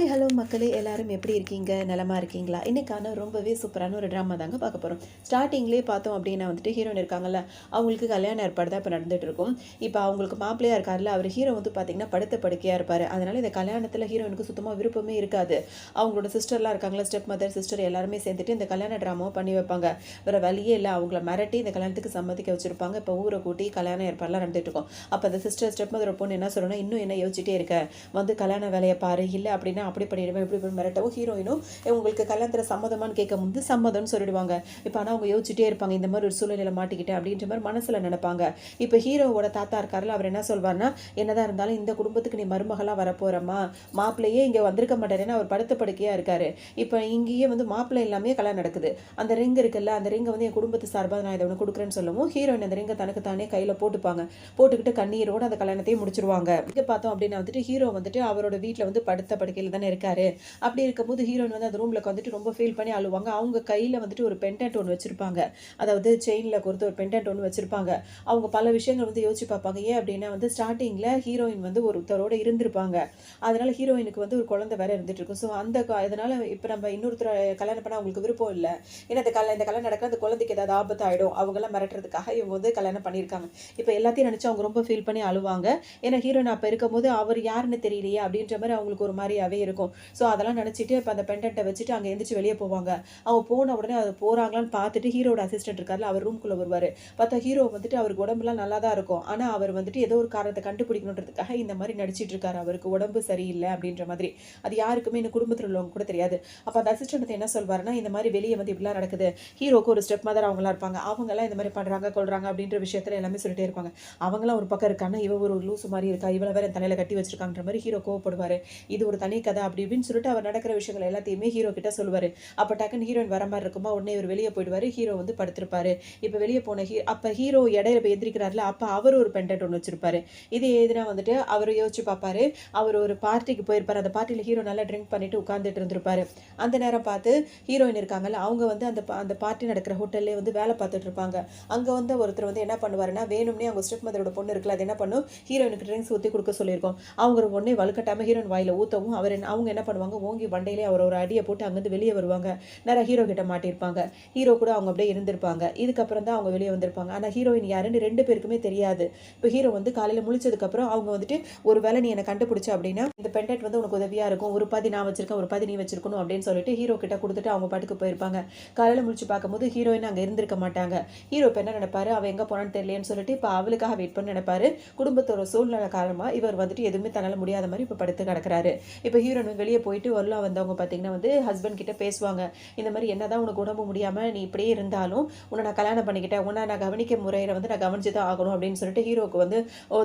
Hello மக்களே, எல்லாரும் எப்படி இருக்கீங்க? நலமா இருக்கீங்களா? இன்னைக்கான ரொம்பவே சூப்பரான ஒரு ட்ராமா தாங்க பார்க்க போகிறோம். ஸ்டார்டிங்லேயே பார்த்தோம் அப்படின்னா வந்துட்டு ஹீரோயின் இருக்காங்கல்ல, அவங்களுக்கு கல்யாண ஏற்பாடு தான் இப்போ நடந்துட்டு இருக்கும். இப்போ அவங்களுக்கு மாப்பிள்ளையா இருக்கார்ல, அவர் ஹீரோ வந்து பார்த்தீங்கன்னா படுத்த படுக்கையாக இருப்பார். அதனால இந்த கல்யாணத்தில் ஹீரோயினுக்கு சுத்தமாக விருப்பமே இருக்காது. அவங்களோட சிஸ்டர்லாம் இருக்காங்களா, ஸ்டெப் மதர் சிஸ்டர் எல்லாருமே சேர்ந்துட்டு இந்த கல்யாண ட்ராமாவை பண்ணி வைப்பாங்க. வேறு வழியே இல்லை, அவங்கள மிரட்டி இந்த கல்யாணத்துக்கு சம்மதிக்க வச்சுருப்பாங்க. இப்போ ஊரை கூட்டி கல்யாண ஏற்பாடுலாம் நடந்துட்டு இருக்கும். அப்போ அந்த சிஸ்டர் ஸ்டெப் மதர் பொண்ணு என்ன சொல்லணும், இன்னும் என்ன யோசிச்சுட்டே இருக்க, வந்து கல்யாண வேலையை பாரு, இல்லை அப்படின்னா அப்படி பண்ணிடுவேன் இப்படி மிரட்டவும் ஹீரோயினும் உங்களுக்கு கல்யாணத்தில் சம்மதமானு கேட்கும் போது சம்மதம்னு சொல்லிடுவாங்க. இப்போ ஆனால் அவங்க யோசிச்சுட்டே இருப்பாங்க, இந்த மாதிரி ஒரு சூழ்நிலை மாட்டிக்கிட்டேன் அப்படின்ற மாதிரி மனசில் நினைப்பாங்க. இப்போ ஹீரோவோட தாத்தா இருக்காருல, அவர் என்ன சொல்வார்னா, என்னதான் இருந்தாலும் இந்த குடும்பத்துக்கு நீ மருமகளாக வரப்போறம்மா, மாப்பிள்ளையே இங்கே வந்திருக்க மாட்டாருன்னா அவர் படுத்த படுக்கையாக இருக்காரு. இப்போ இங்கேயே வந்து மாப்பிள்ளை எல்லாமே கல்யாணம் நடக்குது. அந்த ரிங் இருக்குல்ல, அந்த ரிங்கை வந்து என் குடும்பத்து சார்பாக நான் இதை ஒன்று கொடுக்குறேன்னு சொல்லவும் ஹீரோயின் அந்த ரிங்கை தனக்கு தானே கையில் போட்டுப்பாங்க. போட்டுக்கிட்டு கண்ணீரோடு அந்த கல்யாணத்தையும் முடிச்சிருவாங்க. இங்கே பார்த்தோம் அப்படின்னா வந்துட்டு ஹீரோ வந்துட்டு அவரோட வீட்டில் வந்து படுத்த படுக்கையில் தானே இருக்காரு. அப்படி இருக்கும்போது ஹீரோயின் வந்து அந்த ரூமில் வந்துட்டு ரொம்ப ஃபீல் பண்ணி அழுவாங்க. அவங்க கையில் வந்துட்டு ஒரு பெண்டன்ட் ஒன்று வச்சுருப்பாங்க. அதாவது செயினில் கொடுத்து ஒரு பெண்டன்ட் ஒன்று வச்சுருப்பாங்க. அவங்க பல விஷயங்கள் வந்து யோசிச்சு பார்ப்பாங்க. ஏன் அப்படின்னா வந்து ஸ்டார்டிங்கில் ஹீரோயின் வந்து ஒருத்தரோடு இருந்திருப்பாங்க. அதனால் ஹீரோயினுக்கு வந்து ஒரு குழந்தை வேற இருந்துட்டு இருக்கும். ஸோ இதனால் இப்போ நம்ம இன்னொருத்தர் கல்யாணம் பண்ண அவங்களுக்கு விருப்பம் இல்லை. ஏன்னா இந்த கல்யாணம் நடக்க அந்த குழந்தைக்கு ஏதாவது ஆபத்து ஆகிடும், அவங்கெல்லாம் மிரட்டுறதுக்காக இவங்க வந்து கல்யாணம் பண்ணியிருக்காங்க. இப்போ எல்லாத்தையும் நினச்சி அவங்க ரொம்ப ஃபீல் பண்ணி அழுவாங்க. ஏன்னா ஹீரோயின் அப்போ இருக்கும்போது அவர் யாருன்னு தெரியலையே அப்படின்ற மாதிரி அவங்களுக்கு ஒரு மாதிரியாவே இருக்கும். ஸோ அதெல்லாம் நினச்சிட்டு இப்போ அந்த பெண்டன்ட்டை வச்சுட்டு அங்கே எழுந்திரிச்சு வெளியே போவாங்க. அவங்க போன உடனே அது போகிறாங்களான்னு பார்த்துட்டு ஹீரோட அசிஸ்டன்ட் இருக்கார்ல, அவர் ரூம்குள்ளே வருவார். பார்த்தா ஹீரோ வந்துட்டு அவருக்கு உடம்புலாம் நல்லா தான் இருக்கும். ஆனால் அவர் வந்துட்டு ஏதோ ஒரு காரணத்தை கண்டுபிடிக்கணுன்றதுக்காக இந்த மாதிரி நடிச்சிட்டு இருக்காரு. அவருக்கு உடம்பு சரியில்லை அப்படின்ற மாதிரி. அது யாருக்குமே இந்த குடும்பத்தில் உள்ளவங்க கூட தெரியாது. அப்போ அந்த அசிஸ்டன்ட் என்ன சொல்வாருன்னா, இந்த மாதிரி வெளியே வந்து இப்படிலாம் நடக்குது, ஹீரோக்கு ஒரு ஸ்டெப் மதர் அவங்களாம் இருப்பாங்க, அவங்கெல்லாம் இந்த மாதிரி பண்ணுறாங்க கொள்றாங்க அப்படின்ற விஷயத்தில் எல்லாமே சொல்லிட்டே இருப்பாங்க. அவங்களாம் ஒரு பக்கம் இருக்காங்க, இவ ஒரு லூசு மாதிரி இருக்கா, இவ்வளோ வேற தலையில் கட்டி வச்சிருக்கான்ற மாதிரி ஹீரோ கோவப்படுவார். இது ஒரு தனி கதை அப்படி இப்படின்னு சொல்லிட்டு அவர் நடக்கிற விஷயங்கள் எல்லாத்தையுமே ஹீரோ கிட்ட சொல்லுவார். அப்போ டக்குன்னு ஹீரோயின் வர மாதிரி இருக்குமா, உடனே இவர் வெளியே போயிடுவார். ஹீரோ வந்து படுத்திருப்பாரு. இப்போ வெளியே போன அப்போ ஹீரோ இடையில போய் எந்திரிக்கிறாருல, அப்போ அவர் ஒரு பெண்டன்ட் ஒன்று வச்சிருப்பாரு. இது எதுனா வந்துட்டு அவர் யோசிச்சு பார்ப்பாரு. அவர் ஒரு பார்ட்டிக்கு போயிருப்பாரு. அந்த பார்ட்டியில் ஹீரோ நல்லா ட்ரிங்க் பண்ணிட்டு உட்காந்துட்டு இருந்திருப்பாரு. அந்த நேரம் பார்த்து ஹீரோயின் இருக்காங்கல்ல, அவங்க வந்து அந்த பார்ட்டி நடக்கிற ஹோட்டல்லே வந்து வேலை பார்த்துட்டு இருப்பாங்க. அங்கே வந்து ஒருத்தர் வந்து என்ன பண்ணுவாருன்னா, வேணும்னே அவங்க ஸ்டெப் மதரோட பொண்ணு இருக்குல்ல, அது என்ன பண்ணும், ஹீரோயினுக்கு ட்ரிங்க்ஸ் ஊற்றி கொடுக்க சொல்லியிருக்கோம். அவங்க ஒன்றே வலுக்கட்டாமல் ஹீரோயின் வாயில் ஊற்றவும் அவங்க என்ன பண்ணுவாங்க, ஓங்கி வண்டையிலே அவர் ஒரு அடியை போட்டு அங்கேருந்து வெளியே வருவாங்க. நிறைய ஹீரோ கிட்ட மாட்டியிருப்பாங்க. ஹீரோ கூட அவங்க அப்படியே இருந்திருப்பாங்க. இதுக்கப்புறம் தான் அவங்க வெளியே வந்திருப்பாங்க. ஆனால் ஹீரோயின் யாருன்னு 2 பேருக்குமே தெரியாது. இப்போ ஹீரோ வந்து காலையில் முழிச்சதுக்கப்புறம் அவங்க வந்துட்டு, ஒரு வேளை நீ என்னை கண்டுபிடிச்ச அப்படின்னா இந்த பெண்டன்ட் வந்து உனக்கு உதவியாக இருக்கும், ஒரு பாதி நான் வச்சிருக்கேன், ஒரு பாதி நீ வச்சிருக்கணும் அப்படின்னு சொல்லிட்டு ஹீரோ கிட்ட கொடுத்துட்டு அவங்க பாட்டுக்கு போயிருப்பாங்க. காலையில் முழிச்சு பார்க்கும்போது ஹீரோயின் அங்கே இருந்திருக்க மாட்டாங்க. ஹீரோ இப்போ என்ன நினைப்பாரு, அவள் எங்கே போனான்னு தெரியலேன்னு சொல்லிட்டு இப்போ அவளுக்காக வெயிட் பண்ணி நினைப்பாரு. குடும்பத்தோட சூழ்நிலை காரணமாக இவர் வந்துட்டு எதுவுமே தன்னால் முடியாத மாதிரி இப்போ படுத்து கிடக்கிறாரு. இப்போ ஹீரோயின் வெளியே போயிட்டு வரலாம் வந்தவங்க பார்த்தீங்கன்னா வந்து ஹஸ்பண்ட் கிட்ட பேசுவாங்க. இந்த மாதிரி என்னதான் உனக்கு உடம்பு முடியாமல் நீ இப்படியே இருந்தாலும் உன்னை நான் கல்யாணம் பண்ணிக்கிட்டேன், உன்னை நான் கவனிக்க முறையில் வந்து நான் கவனிச்சு தான் ஆகணும் அப்படின்னு சொல்லிட்டு ஹீரோக்கு வந்து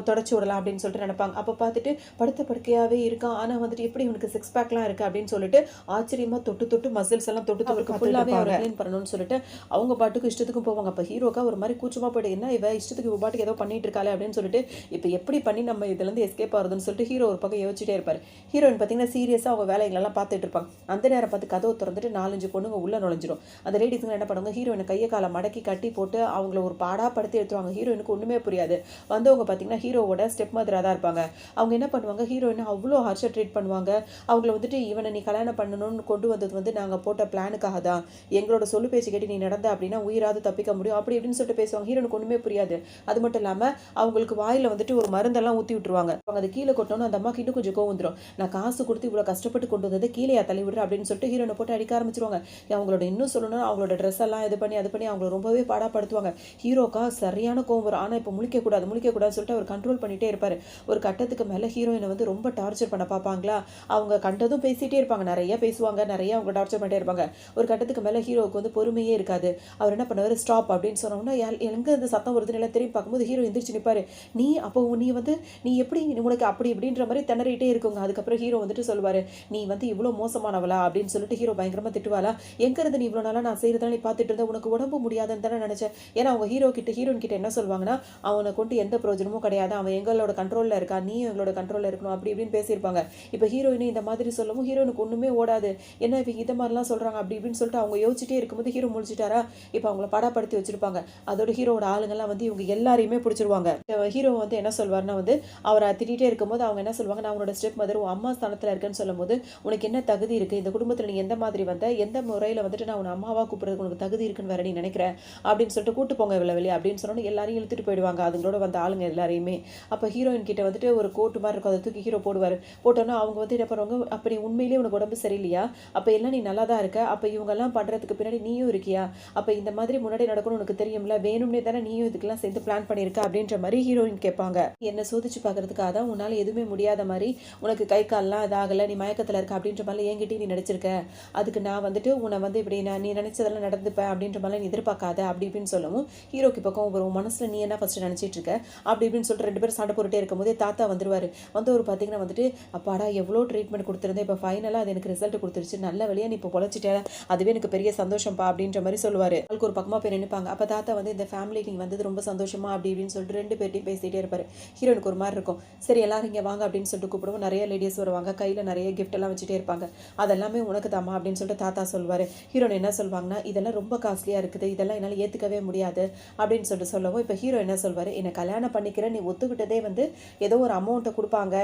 தொடச்சி விடலாம் அப்படின்னு சொல்லிட்டு நினைப்பாங்க. அப்போ பார்த்துட்டு படுத்த படுக்கையாகவே இருக்கான், ஆனால் வந்துட்டு எப்படி இவனுக்கு சிக்ஸ் பேக்லாம் இருக்குது அப்படின்னு சொல்லிட்டு ஆச்சரியமாக தொட்டு மசில்ஸ் எல்லாம் தொட்டு அவருக்கு ஃபுல்லாகவே அவர் க்ளீன் பண்ணணும்னு சொல்லிட்டு அவங்க பாட்டுக்கு இஷ்டத்துக்கும் போவாங்க. அப்போ ஹீரோக்கா ஒரு மாதிரி கூச்சமாக போய்ட்டு, என்ன இவ இஷ்டத்துக்கு இவ பாட்டுக்கு ஏதோ பண்ணிட்டு இருக்காளே அப்படின்னு சொல்லிட்டு இப்போ எப்படி பண்ணி நம்ம இதுலேருந்து எஸ்கேப் ஆகுதுன்னு சொல்லிட்டு ஹீரோ ஒரு பக்கம் யோசிச்சுட்டே இருப்பார். ஹீரோயின் பார்த்தீங்கன்னா சீரியஸாக அவங்க வேலைகளெல்லாம் பார்த்துட்டு இருப்பாங்க. அந்த நேரம் பார்த்து கதவை திறந்துட்டு 4-5 பொண்ணுங்க உள்ளே நுழைஞ்சிடும். அந்த லேடிஸுங்க என்ன பண்ணுவாங்க, ஹீரோயினை கையை காலை மடக்கி கட்டி போட்டு அவங்கள ஒரு பாடாக படுத்தி எடுத்துருவாங்க. ஹீரோயினுக்கு ஒன்றுமே புரியாது. வந்தவங்க பார்த்தீங்கன்னா ஹீரோவோட ஸ்டெப் மதராக தான் இருப்பாங்க. அவங்க என்ன பண்ணுவாங்க, ஹீரோயினை அவ்வளோ ஹார்ஷாக ட்ரீட் பண்ணுவாங்க. அவங்கள வந்துட்டு, இவனை நீ கல்யாணம் பண்ணணும்னு கொண்டு வந்தது வந்து நாங்கள் போட்ட பிளானுக்காக தான், எங்களோட சொல்லு பேச்சு கேட்டு நீ நடந்த அப்படின்னா உயிராது தப்பிக்க முடியும் அப்படி இப்படின்னு சொல்லிட்டு பேசுவாங்க. ஹீரோனுக்கு ஒன்றுமே புரியாது. அது மட்டும் இல்லாமல் அவங்களுக்கு வாயில் வந்துட்டு ஒரு மருந்தெல்லாம் ஊற்றி விட்டுருவாங்க. அவங்க அதை கீழே கொட்டணும். அந்த அம்மாக்கு இன்னும் கொஞ்சம் கோவம் வந்துடும். நான் காசு கொடுத்து இவ்வளோ கஷ்டப்பட்டு கொண்டு வந்தது கீழே தள்ளி விடுற அப்படின்னு சொல்லிட்டு ஹீரோனை போட்டு அடிக்க ஆரம்பிச்சிருவாங்க. அவங்களோட இன்னும் சொல்லணும், அவங்களோட ட்ரெஸ் எல்லாம் இது பண்ணி அவங்கள ரொம்பவே பாடாப்படுத்துவாங்க. ஹீரோக்கா சரியான கோவம் வரும். ஆனால் இப்போ முழிக்கக்கூடாதுன்னு சொல்லிட்டு அவர் கண்ட்ரோல் பண்ணிகிட்டே இருப்பார். ஒரு கட்டத்துக்கு மேலே ஹீரோயினை வந்து ரொம்ப டார்ச்சர் பண்ண பார்ப்பாங்களா, அவங்க கண்டதும் பேசிகிட்டே இருப்பாங்க, நிறைய பேசுவாங்க, நிறைய அவங்க டார்ச்சர் பண்ணிட்டே இருப்பாங்க. ஒரு கட்டத்துக்கு மேலே ஹீரோவுக்கு வந்து பொறுமையே இருக்காது. அவர் என்ன பண்ணுவார், ஸ்டாப் அப்படின்னு சொன்னோம்னா எங்கே இந்த சத்தம் வருதுன்னு எல்லாம் திரும்பி பார்க்கும்போது ஹீரோ எந்திரிச்சு நிற்பார். நீ எப்படி உனக்கு அப்படி இப்படின்ற மாதிரி திணறிட்டே இருக்குங்க. அதுக்கப்புறம் ஹீரோ வந்துட்டு சொல்லுவார், நீ வந்து இவ்வளோ மோசமானவளா அப்படின்னு சொல்லிட்டு ஹீரோ பயங்கரமாக திட்டுவாளா, எங்கே இருந்து நீ இவ்வளோ நாளாக நான் செய்கிறதால நீ பார்த்துட்டு இருந்த, உனக்கு உடம்பு முடியாதுன்னு தானே நினச்சேன். ஏன்னா அவங்க ஹீரோயின் கிட்ட என்ன சொல்லுவாங்கன்னா, அவனை கொண்டு எந்த பிரயோஜனமும் கிடையாது, அவன் எங்களோட கண்ட்ரோலில் இருக்கா, நீ எங்களோட கண்ட்ரோலில் இருக்கணும் அப்படி இப்படின்னு பேசியிருப்பாங்க. இப்போ ஹீரோயினு இந்த மாதிரி சொல்லவும் ஹீரோனுக்கு ஒன்றுமே ஓடாது. என்ன இப்போ இதை மாதிரிலாம் சொல்கிறாங்க அப்படி இப்படின்னு சொல்லிட்டு அவங்க யோசிச்சுட்டே இருக்கும்போது ஹீரோ முடிச்சிட்டாரா, இப்போ அவங்கள படாப்படுத்தி வச்சிருப்பாங்க. அதோட ஹீரோட ஆளுங்கெல்லாம் வந்து இவங்க எல்லாரையுமே பிடிச்சிருவாங்க. ஹீரோ வந்து என்ன சொல்வார்னா வந்து அவரை திட்டிகிட்டே இருக்கும்போது அவங்க என்ன சொல்லுவாங்க, நான் அவங்களோட ஸ்டெப் மதர் அம்மா ஸ்தானத்தில் இருக்க, இருக்கேன்னு சொல்லும்போது, உனக்கு என்ன தகுதி இருக்குது, இந்த குடும்பத்தில் நீ எந்த மாதிரி வந்த, எந்த முறையில் வந்துட்டு நான் உன்னை அம்மாவா கூப்பிட்றதுக்கு உனக்கு தகுதி இருக்குன்னு வேற நீ நினைக்கிற அப்படின்னு சொல்லிட்டு கூட்டு போங்க இவ்வளோ வெளியே அப்படின்னு சொன்னோன்னு எல்லாரையும் இழுத்துட்டு போயிடுவாங்க, அதுங்களோட வந்த ஆளுங்க எல்லாரையுமே. அப்போ ஹீரோயின் கிட்ட வந்துட்டு ஒரு கோட்டு மாதிரி இருக்கும், அதை தூக்கி ஹீரோ போடுவார். போட்டோன்னா அவங்க வந்து என்ன பண்ணுவாங்க, அப்போ நீ உண்மையிலேயே உனக்கு உடம்பு சரியில்லையா, அப்போ எல்லாம் நீ நல்லா தான் இருக்க, அப்போ இவங்கெல்லாம் பண்ணுறதுக்கு பின்னாடி நீயும் இருக்கியா, அப்போ இந்த மாதிரி முன்னாடி நடக்கணும்னு உனக்கு தெரியும்ல, வேணும்னே தானே நீயும் இதுக்கெல்லாம் சேர்ந்து பிளான் பண்ணியிருக்க அப்படின்ற மாதிரி ஹீரோயின் கேட்பாங்க. என்ன சோதிச்சு பார்க்கறதுக்காக தான் உன்னால் எதுவுமே முடியாத மாதிரி, உனக்கு கை கால்லாம் இதாகலை, நீ மயக்கத்தில் இருக்க அப்படின்ற மாதிரி என்கிட்டயும் நீ நடிச்சிருக்க, அதுக்கு நான் வந்துட்டு உன்னை வந்து இப்படி நீ நினைச்சதெல்லாம் நடந்துப்பேன் அப்படின்ற மாதிரி நீ எதிர்பார்க்காத அப்படி இப்படின்னு சொல்லவும் ஹீரோக்கு பக்கம் ஒரு மனசில் நீ என்ன ஃபஸ்ட்டு நினச்சிட்டு இருக்க அப்படி இப்படின்னு சொல்லிட்டு 2 பேரும் சண்டை போட்டுட்டே இருக்கும் போதே தாத்தா வந்துருவார். வந்து ஒரு பார்த்தீங்கன்னா வந்துட்டு அப்பாடா எவ்வளோ ட்ரீட்மெண்ட் கொடுத்துருந்தேன், இப்போ ஃபைனலாக அது எனக்கு ரிசல்ட் கொடுத்துருச்சு, நல்ல வழியாக நீ இப்போ பொழைச்சிட்டே, அதுவே எனக்கு பெரிய சந்தோஷம்ப்பா அப்படின்ற மாதிரி சொல்லுவார். அவளுக்கு ஒரு பக்கமாக போய் நினைப்பாங்க. அப்போ தாத்தா வந்து இந்த ஃபேமிலிக்கு நீ வந்தது ரொம்ப சந்தோஷமா அப்படி இப்படின்னு சொல்லிட்டு 2 பேர்ட்டையும் பேசிகிட்டே இருப்பார். ஹீரோனுக்கு ஒரு மாதிரி இருக்கும். சரி எல்லாரும் இங்கே வாங்க அப்படின்னு சொல்லிட்டு கூப்பிடுவோம். நிறைய லேடிஸ் வருவாங்க, கையில் நிறைய கிஃப்ட் எல்லாம் வச்சுட்டே இருப்பாங்க. அதெல்லாமே உனக்கு தாமா அப்படின்னு சொல்லிட்டு தாத்தா சொல்லுவார். ஹீரோன் என்ன சொல்லுவாங்கன்னா, இதெல்லாம் ரொம்ப காஸ்ட்லியாக இருக்குது, இதெல்லாம் என்னால் ஏற்றுக்கவே முடியாது அப்படின்னு சொல்லிட்டு சொல்லவும், இப்போ ஹீரோ என்ன சொல்வார், என்னை கல்யாணம் பண்ணிக்கிற நீ ஒத்துக்கிட்டதே வந்து ஏதோ ஒரு அமௌண்ட்டை கொடுப்பாங்க,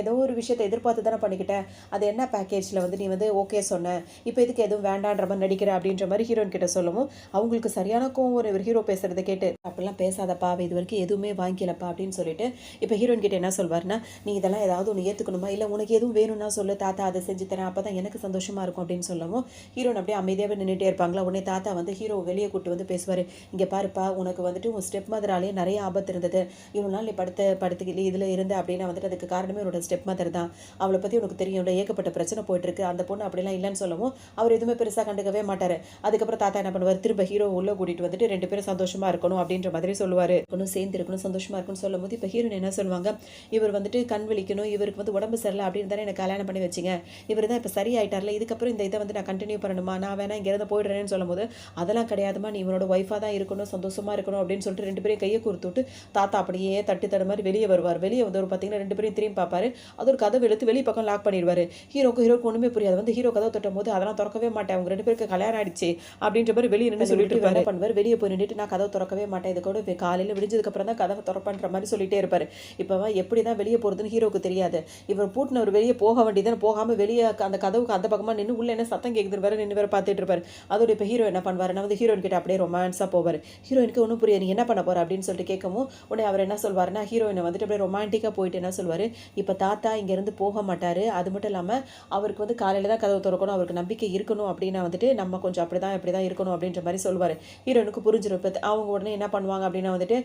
ஏதோ ஒரு விஷயத்தை எதிர்பார்த்து தானே பண்ணிக்கிட்டேன், அது என்ன பேக்கேஜில் வந்து நீ வந்து ஓகே சொன்ன, இப்போ இதுக்கு எதுவும் வேண்டான்ற மாதிரி நடிக்கிற அப்படின்ற மாதிரி ஹீரோயின் கிட்ட சொல்லவும் அவங்களுக்கு சரியான கோவம் ஒரு ஹீரோ பேசுறதை கேட்டு, அப்படிலாம் பேசாதப்பா, இது வரைக்கும் எதுவுமே வாங்கிக்கலப்பா அப்படின்னு சொல்லிட்டு இப்போ ஹீரோயின் கிட்ட என்ன சொல்வார்னா, நீ இதெல்லாம் ஏதாவது ஒன்று ஏற்றுக்கணுமா, இல்லை உனக்கு எதுவும் வேணும்னா சொல்லு, தாத்தா அதை செஞ்சு தரேன், அப்போ தான் எனக்கு சந்தோஷமா இருக்கும் அப்படின்னு சொல்லவும் ஹீரோன் அப்படியே அமைதியாகவே நின்றுட்டே இருப்பாங்களா. உடனே தாத்தா வந்து ஹீரோ வெளியே கூட்டு வந்து பேசுவார். இங்கே பாருப்பா, உனக்கு வந்துட்டு உன் ஸ்டெப் மதராலேயே நிறைய ஆபத்து இருந்தது, இவ்வளோ நாள் நீ படுத்துக்கிட்டு இதில் இருந்து அப்படின்னா வந்துட்டு அதுக்கு காரணமே உன்னோட ஸ்டெப் மதர் தான், அவளை பற்றி உனக்கு தெரியும், ஏகப்பட்ட பிரச்சனை போயிட்டு இருக்கு, அந்த பொண்ணு அப்படிலாம் இல்லைன்னு சொல்லவும் அவர் எதுவுமே பெருசாக கண்டுக்கவே மாட்டார். அதுக்கப்புறம் தாத்தா என்ன பண்ணுவார், திரும்ப ஹீரோ உள்ளே கூட்டிகிட்டு வந்துட்டு 2 பேரும் சந்தோஷமா இருக்கணும் அப்படின்ற மாதிரி சொல்லுவார். இருக்கணும், சேர்ந்து இருக்கணும், சந்தோஷமா இருக்கணும்னு சொல்லும் போது இப்போ ஹீரோன் என்ன சொல்லுவாங்க, இவர் வந்துட்டு கண் விழிக்கணும், இவருக்கு வந்து உடம்பு சரியில்லை அப்படின்னு தானே எனக்கு கல்யாணம் பண்ணி வச்சிங்க, இவர் தான் இப்போ சரியாயிட்டார்ல, இதுக்கப்புறம் இந்த இதை வந்து நான் கண்டினியூ பண்ணணுமா, நான் வேணா இங்கேருந்து போயிடுறேன்னு சொல்லும் போது அதெல்லாம் கிடையாதுமா, நீ இவனோட ஒய்ஃபாக தான் இருக்கணும், சந்தோஷமா இருக்கணும் அப்படின்னு சொல்லிட்டு 2 பேரையும் கையை கொடுத்துட்டு தாத்தா அப்படியே தட்டு தட மாதிரி வெளியே வருவார். வெளியே வந்து ஒரு பார்த்தீங்கன்னா 2 பேரையும் திரும்பி பார்ப்பாரு. அது ஒரு கதவு இழுத்து வெளியே பக்கம் லாக் பண்ணிடுவார். ஹீரோக்கு ஒன்றுமே புரியாது. வந்து ஹீரோ கதவை தொட்டும் போது அதெல்லாம் திறக்கவே மாட்டேன், அவங்க 2 பேருக்கு கல்யாணம் ஆயிடுச்சு அப்படின்ற மாதிரி வெளியே நின்று சொல்லிட்டு என்ன பண்ணுவார், வெளியே போய் நின்றுட்டு நான் கதவை திறக்கவே மாட்டேன், இது கூட காலையில் விடிஞ்சதுக்கப்புறம் தான் கதவை திறப்பன்ற மாதிரி சொல்லிட்டே இருப்பார். இப்போ எப்படி தான் வெளியே போகிறதுன்னு ஹீரோக்கு தெரியாது. இவர் பூட்டினவர் வெளியே போக வேண்டியதுன்னு போகாமல் வெளியே அந்த கதவுக்கு அந்த பக்கமாக நின்று உள்ள என்ன சத்தம் கேட்குது வேறு நின்று வேறு பார்த்துட்டு இருப்பார். அதோட இப்போ ஹீரோ என்ன பண்ணுவார், நான் வந்து ஹீரோயின் கிட்ட அப்படியே ரொமான்ஸாக போவார். ஹீரோயினுக்கு ஒன்றும் புரியாது, நீ என்ன பண்ண போகிற அப்படின்னு சொல்லிட்டு கேட்கவும் உடனே அவர் என்ன சொல்வார்னா, ஹீரோயினை வந்துட்டு அப்படியே ரொமான்டிக்காக போயிட்டு என்ன சொல்வார், இப்போ தாத்தா இங்கேருந்து போக மாட்டார், அது மட்டும் இல்லாமல் அவருக்கு வந்து காலையில் தான் கதவு திறக்கணும், அவருக்கு நம்பிக்கை இருக்கணும் அப்படின்னா வந்துட்டு நம்ம கொஞ்சம் இப்படி தான் இருக்கணும் அப்படின்ற மாதிரி சொல்வார். ஹீரோனுக்கு புரிஞ்சிடும். இப்போ அவங்க உடனே என்ன பண்ணுவாங்க அப்படின்னா வந்துட்டு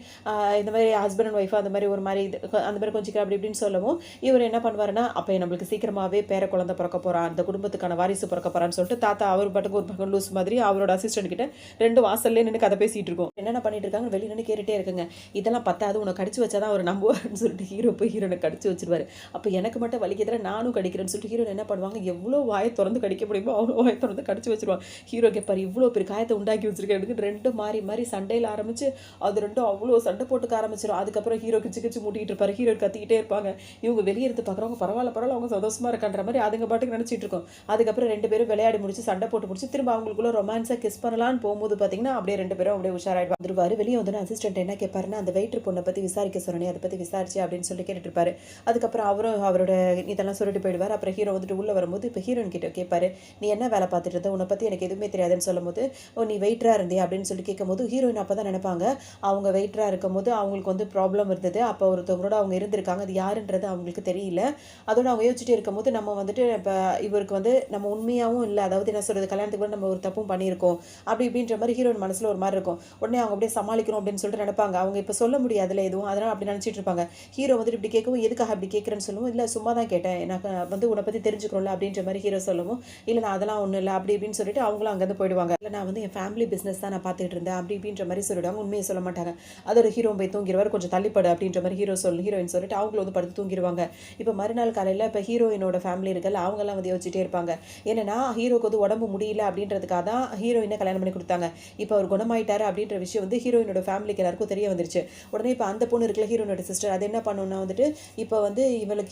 இந்த மாதிரி ஹஸ்பண்ட் அண்ட் ஒய்ஃப் அந்த மாதிரி ஒரு மாதிரி அந்த மாதிரி கொஞ்சம் அப்படி இப்படின்னு சொல்லவும் இவர் என்ன பண்ணுவாருன்னா, அப்போ நம்மளுக்கு சீக்கிரமாகவே பேர குழந்தை பிறக்க போகிறான், அந்த குடும்பத்துக்கான வாரிசு பிறக்க போகிறான்னு சொல்லிட்டு தாத்தா அவர் பாட்டுக்கு ஒரு பக்கம் லூஸ் மாதிரி அவரோட அசிஸ்டன்ட் கிட்ட 2 வாசல்லே நின்று கதை பேசிகிட்டு இருக்கோம். என்னென்ன பண்ணிட்டு இருக்காங்க வெளியே நின்று கேட்டுகிட்டே இருக்குங்க. இதெல்லாம் பத்தாது, உனக்கு கடிச்சு வச்சாதான் அவர் நம்புவார்னு சொல்லிட்டு ஹீரோ போய் ஹீரோனை கடிச்சு வச்சிருவாரு. அப்போ எனக்கு மட்டும் வலிக்கிறதுல நானும் கடிக்கிறேன்னு சொல்லிட்டு ஹீரோன் என்ன பண்ணுவாங்க, எவ்வளோ வாயை திறந்து கடிக்க முடியுமோ அவ்வளோ வாயை திறந்து கடிச்சு வச்சிருவாங்க. ஹீரோ கேட்பார், இவ்வளோ பெரிய காயத்தை உண்டாக்கி வச்சிருக்கேன், 2 மாறி சண்டையில் ஆரம்பிச்சு அது 2 அவ்வளோ சண்டை போட்டுக்க ஆரம்பிச்சிடும். அதுக்கப்புறம் ஹீரோ கிச்சு மூட்டிகிட்டு இருப்பாரு, ஹீரோ கத்திக்கிட்டே இருப்பாங்க. இவங்க வெளியே இருந்து பார்க்குறவங்க பரவாயில்ல அவங்க சந்தோஷமா இருக்கான்ற மாதிரி அதுங்க பாட்டுக்கு நினச்சிட்டு இருக்கோம். அதுக்கப்புறம் 2 பேரும் விளையாடி முடிச்சு சண்டை போட்டு முடிச்சு திரும்ப அவங்களுக்குள்ள ரொமான்ஸாக கிஸ் பண்ணலான்னு போகும்போது பார்த்தீங்கன்னா அப்படியே 2 பேரும் அப்படியே உஷாராயிட்டு வந்துருவாரு. வெளியே வந்து அசிஸ்டன்ட் என்ன கேட்பாருன்னா, அந்த வெயிட்டர் பொண்ணை பற்றி விசாரிக்க சொன்னேன், அதை பற்றி விசாரிச்சு அப்படின்னு சொல்லி கேட்டுட்டு இருப்பாரு. அதுக்கப்புறம் அவரும் அவரோட இதெல்லாம் சொல்லிட்டு போயிடுவார். அப்புறம் ஹீரோ வந்துட்டு உள்ளே வரும்போது இப்போ ஹீரோயின் கிட்ட கேட்பாரு, நீ என்ன வேலை பார்த்துட்டு இருந்த, உன்னை பற்றி எனக்கு எதுவுமே தெரியாதுன்னு சொல்லும் போது, நீ வெயிட்டராக இருந்தே அப்படின்னு சொல்லி கேட்கும்போது ஹீரோயின் அப்போ தான் நினைப்பாங்க, அவங்க வெயிட்டராக இருக்கும் போது அவங்களுக்கு வந்து ப்ராப்ளம் இருந்தது, அப்போ ஒருத்தவங்களோட அவங்க இருந்திருக்காங்க, அது யாருன்றது அவங்களுக்கு தெரியல. அதோட அவங்க யோசிச்சுட்டே இருக்கும்போது நம்ம வந்துட்டு இப்போ இவருக்கு வந்து நம்ம உண்மையாகவும் இல்லை, அதாவது என்ன சொல்கிறது, கல்யாணத்துக்கு கூட நம்ம ஒரு தப்பும் பண்ணியிருக்கோம் அப்படி இப்படின்ற மாதிரி ஹீரோயின் மனசில் ஒரு மாதிரி இருக்கும். உடனே அவங்க அப்படியே சமாளிக்கணும் அப்படின்னு சொல்லிட்டு நினைப்பாங்க. அவங்க இப்போ சொல்ல முடியாதுல்ல எதுவும், அதனால் அப்படி நினச்சிட்டு இருப்பாங்க. ஹீரோ வந்துட்டு இப்படி கேட்கவும் எதுக்காக அப்படி கேட்குறேன்னு சொல்லுவோம், இல்லை சும்மா தான் கேட்டேன், எனக்கு வந்து உன்னை பற்றி தெரிஞ்சுக்கணும்ல அப்படின்ற மாதிரி ஹீரோ சொல்லவும், இல்லை நான் அதெல்லாம் ஒன்றும் இல்லை அப்படி இப்படின்னு சொல்லிட்டு அவங்களும் அங்கேருந்து போயிடுவாங்க. இல்லை நான் வந்து என் ஃபேமிலி பிஸ்னஸ் தான் நான் பார்த்துட்டு இருந்தேன் அப்படி இப்படின்ற மாதிரி சொல்லிவிடுவாங்க. உண்மையை சொல்ல மாட்டாங்க. அதோட ஹீரோ போய் தூங்கிடுவார், கொஞ்சம் தள்ளிப்படு அப்படின்ற மாதிரி ஹீரோயின் சொல்லிட்டு அவங்களும் வந்து படுத்து தூங்கிடுவாங்க. இப்போ மறுநாள் காலையில் இப்போ ஹீரோயினோட ஃபேமிலி இருக்குல்ல, அவங்கெல்லாம் வந்து யோசிச்சுட்டே இருப்பாங்க. ஏன்னா ஹீரோக்கு வந்து உடம்பு முடியல அப்படின்றதுக்காக தான் ஹீரோயினை கல்யாணம் பண்ணி கொடுத்தாங்க. இப்போ அவர் குணமாயிட்டாரு அப்படின்ற விஷயம் வந்து ஹீரோயினோட ஃபேமிலிக்கு எல்லாருக்கும் தெரிய வந்துருச்சு. உடனே இப்போ அந்த பொண்ணு இருக்குல்ல, ஹீரோயினோட சிஸ்டர், அது என்ன பண்ணுன்னா வந்துட்டு இப்போ வந்து இவன்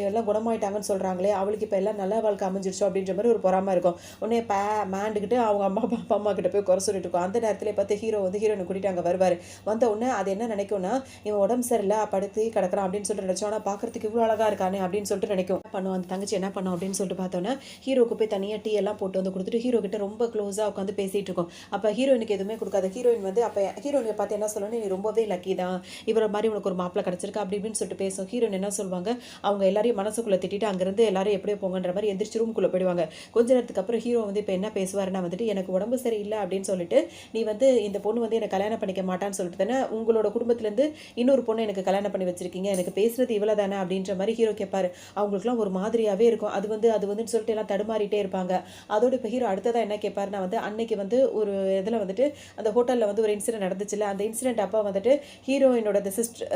எல்லாம் குணமாயிட்டாங்கன்னு சொல்கிறாங்களே, அவளுக்கு இப்போ எல்லாம் நல்ல வாழ்க்கை அமைஞ்சிருச்சோ அப்படின்ற மாதிரி ஒரு பொறாமல் இருக்கும். உடனே மேண்டுக்கிட்டு அவங்க அம்மா கிட்ட போய் குறை சொல்லிட்டு இருக்கும். அந்த நேரத்தில் பார்த்து ஹீரோ வந்து ஹீரோயினை கூட்டிட்டு அங்கே வருவார். வந்த உடனே அது என்ன நினைக்கும்னா, இவன் உடம்பு சரியில்லை படுத்து கிடக்குறான் அப்படின்னு சொல்லிட்டு நினச்சோம், ஆனால் பார்க்கறதுக்கு இவ்வளோ அழகாக இருக்கானே அப்படின்னு சொல்லிட்டு நினைக்கும். பண்ணும் அந்த தங்கச்சி என்ன பண்ணும் அப்படின்னு சொல்லிட்டு பார்த்தோன்னா ஹீரோக்கு போய் தனியாக டீ எல்லாம் போட்டு வந்து கொடுத்துட்டு ஹீரோ கிட்ட ரொம்ப க்ளோஸாக உட்காந்து பேசிகிட்டு இருக்கோம். அப்போ ஹீரோயினுக்கு எதுவுமே கொடுக்காது. ஹீரோயின் வந்து அப்போ ஹீரோயினை பார்த்து என்ன சொல்லணும், நீ ரொம்பவே லக்கி தான், இவரை மாதிரி உனக்கு ஒரு மாப்பிள்ளை கிடச்சிருக்கு அப்படி இப்படின்னு சொல்லிட்டு பேசும். ஹீரோயின் என்ன சொல்லுவாங்க, அவங்க எல்லாரையும் மனசுக்குள்ளே திட்டிட்டு அங்கேருந்து எல்லாரும் எப்படியோ போங்கன்ற மாதிரி எந்திரிச்சு ரூமுக்குள்ளே போயிடுவாங்க. கொஞ்ச நேரத்துக்கு அப்புறம் ஹீரோ வந்து இப்போ என்ன பேசுவாருன்னா வந்துட்டு, எனக்கு உடம்பு சரியில்லை அப்படின்னு சொல்லிட்டு நீ வந்து இந்த பொண்ணு வந்து எனக்கு கல்யாணம் பண்ணிக்க மாட்டான்னு சொல்லிட்டு தானே உங்களோட குடும்பத்துலேருந்து இன்னொரு பொண்ணு எனக்கு கல்யாணம் பண்ணி வச்சிருக்கீங்க, எனக்கு பேசுறது இவ்வளோ தானே அப்படின்ற மாதிரி ஹீரோ கேட்பாரு. அவங்களுக்குலாம் ஒரு மாதிரியாகவே இருக்கும். அது வந்துன்னு சொல்லிட்டு எல்லாம் தடுமாறிட்டே இருப்பாங்க. அதோட இப்போ ஹீரோ அடுத்ததாக என்ன கேட்பாருன்னா வந்து, அன்னைக்கு வந்து ஒரு இதில் வந்துட்டு அந்த ஹோட்டலில் வந்து ஒரு இன்சிடென்ட் நடந்துச்சுல்ல, அந்த இன்சிடென்ட் அப்போ வந்துட்டு ஹீரோயினோட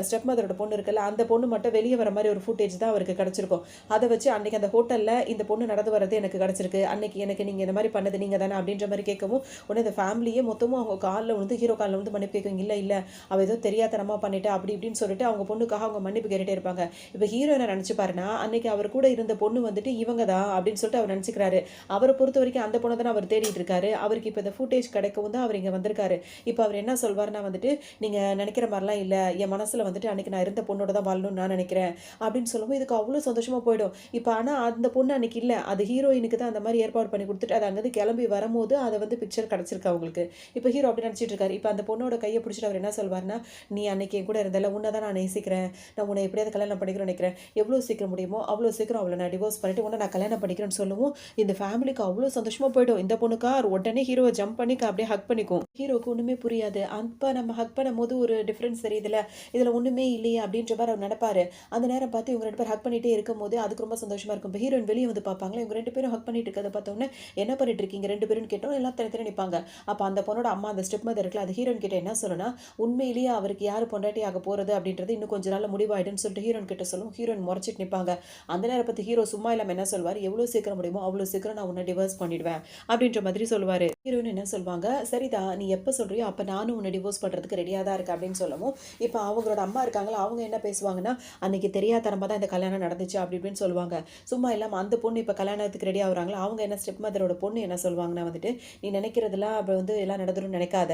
ஸ்டெப் மதரோட பொண்ணு இருக்குல்ல, அந்த பொண்ணு மட்டும் வெளியே வர மாதிரி ஒரு ஃபுட்டேஜ் தான் அவருக்கு கிடச்சிருக்கும். அதை வச்சு அன்னைக்கு அந்த ஹோட்டலில் இந்த பொண்ணு நடந்து வர்றது எனக்கு கிடச்சிருக்கு, அன்னைக்கு எனக்கு நீங்கள் இந்த மாதிரி பண்ணது நீங்கள் தானே அப்படின்ற மாதிரி கேட்கவும் உடனே இந்த ஃபேமிலியே மொத்தமும் அவங்க காலில் வந்து ஹீரோ காலில் வந்து மன்னிப்பு கேட்கும். இல்லை அவள் ஏதோ தெரியாதனமாக பண்ணிட்டா அப்படி இப்படின்னு சொல்லிட்டு அவங்க பொண்ணுக்காக அவங்க மன்னிப்பு கேட்டுட்டே இருப்பாங்க. இப்போ ஹீரோ என்ன நினச்சிப்பாருன்னா, அன்னைக்கு அவர் கூட இருந்த பொண்ணு வந்துட்டு இவங்க தான் அப்படின்னு சொல்லிட்டு அவர் நினச்சிக்கிறாரு. அவரை பொறுத்த வரைக்கும் அந்த பொண்ணை தானே அவர் தேடிட்டு இருக்காரு. அவருக்கு இப்போ இந்த ஃபுட்டேஜ் கிடைக்கவும் தான் அவர் இங்கே வந்திருக்காரு. இப்போ அவர் என்ன சொல்வார்னா வந்துட்டு, நீங்கள் நினைக்கிற மாதிரிலாம் இல்லை, என் மனசில் வந்துட்டு அன்னைக்கு நான் இருந்த பொண்ணோட தான் வாழணும்னு நான் நினைக்கிறேன் அப்படின்னு சொல்லும்போது இதுக்கு அவ்வளோ சந்தோஷமாக போயிடும். இப்போ ஆனால் அந்த பொண்ணு அன்னைக்கு இல்லை, அது ஹீரோயினுக்கு தான் அந்த மாதிரி ஏற்பாடு பண்ணி கொடுத்துட்டு அது அங்கேருந்து கிளம்பி வரும்போது அதை வந்து பிக்சர் கிடச்சிருக்கு அவங்களுக்கு. இப்போ ஹீரோ அப்படி நினச்சிட்டு இருக்காரு. இப்போ அந்த பொண்ணோட கையை பிடிச்சிட்டு அவர் என்ன சொல்வார்னா, நீ அன்னைக்கு என் கூட இருந்தல, உன்னை தான் நான் நேசிக்கிறேன், நான் உன்னை எப்படியாவது கல்யாணம் பண்ணிக்கிறேன்னு நினைக்கிறேன், எவ்வளோ சீக்கிரம் முடியுமோ அவ்வளோ சீக்கிரம் அவளை நான் டிவோர்ஸ் பண்ணிட்டு உன்னை நான் கல்யாணம் பண்ணிக்கிறேன்னு சொல்லுவோம். இந்த ஃபேமிலிக்கு அவ்வளோ சந்தோஷமாக போயிடும். இந்த பொண்ணுக்கா உடனே ஹீரோவை ஜம்ப் பண்ணி அப்படியே ஹக் பண்ணிக்கும். ஹீரோக்கு ஒன்றுமே புரியாது. அப்போ நம்ம ஹக் பண்ணும் போது ஒரு டிஃப்ரென்ஸ் தெரியுதுல, இதில் ஒன்றுமே இல்லையே அப்படின்ற மாதிரி அவர் நினைப்பாரு. அந்த நேரம் பார்த்து இவங்க 2 பேர் ஹக் பண்ணிட்டே இருக்கும் போது அதுக்கு ரொம்ப சந்தோஷமாக இருக்கும். இப்போ ஹீரோயின் வெளியே வந்து பார்ப்பாங்களா, இவங்க 2 பேரும் ஹக் பண்ணிட்டு இருக்கிறத பார்த்தோன்னே என்ன பண்ணிட்டு இருக்கீங்க 2 பேரும் கேட்டோம். எல்லாம் தனித்தனி நிற்பாங்க. அப்போ அந்த பொண்ணோட அம்மா அந்த ஸ்டெப் மதர் இருக்குல்ல, அது ஹீரோயின் கிட்ட என்ன சொல்லணும்னா, உண்மையிலேயே அவருக்கு யார் பொண்டாட்டி ஆக போகிறது அப்படின்றது இன்னும் கொஞ்ச நாள் முடிவாயிடுன்னு சொல்லிட்டு ஹீரோயின் கிட்ட சொல்லும். ஹீரோயின் முறைச்சிட்டு நிற்பாங்க. அந்த நேரம் பார்த்து ஹீரோ சும்மா இல்லாமல் என்ன சொல்வார், எவ்வளோ சீக்கிரம் முடியுமோ அவ்வளோ சீக்கிரம் நான் உன்னை டிவோர்ஸ் பண்ணிடுவேன் அப்படின்ற மாதிரி சொல்லுவார். ஹீரோயின் என்ன சொல்லுவாங்க, சரிதான் நீ எப்போ சொல்கிறியோ அப்போ நானும் உன்னை டிவோர்ஸ் பண்ணுறதுக்கு ரெடியாக தான் இருக்கேன் அப்படின்னு சொல்லவும், இப்போ அவங்களோட அம்மா இருக்காங்களா, அவங்க என்ன பேசுவாங்கன்னா, அன்னைக்கு தெரியாதனமாக தான் இந்த கல்யாணம் நடந்துச்சு அப்படி இப்படின்னு சொல்லுவாங்க. சும்மா இல்லாமல் அந்த பொண்ணு இப்போ கல்யாணத்துக்கு ரெடி ஆகுறாங்களா, அவங்க என்ன ஸ்டெப் மதரோட பொண்ணு என்ன சொல்லுவாங்கன்னா வந்துட்டு, நீ நினைக்கிறதுலாம் அப்போ வந்து எல்லாம் நடந்துரும்னு நினைக்காத,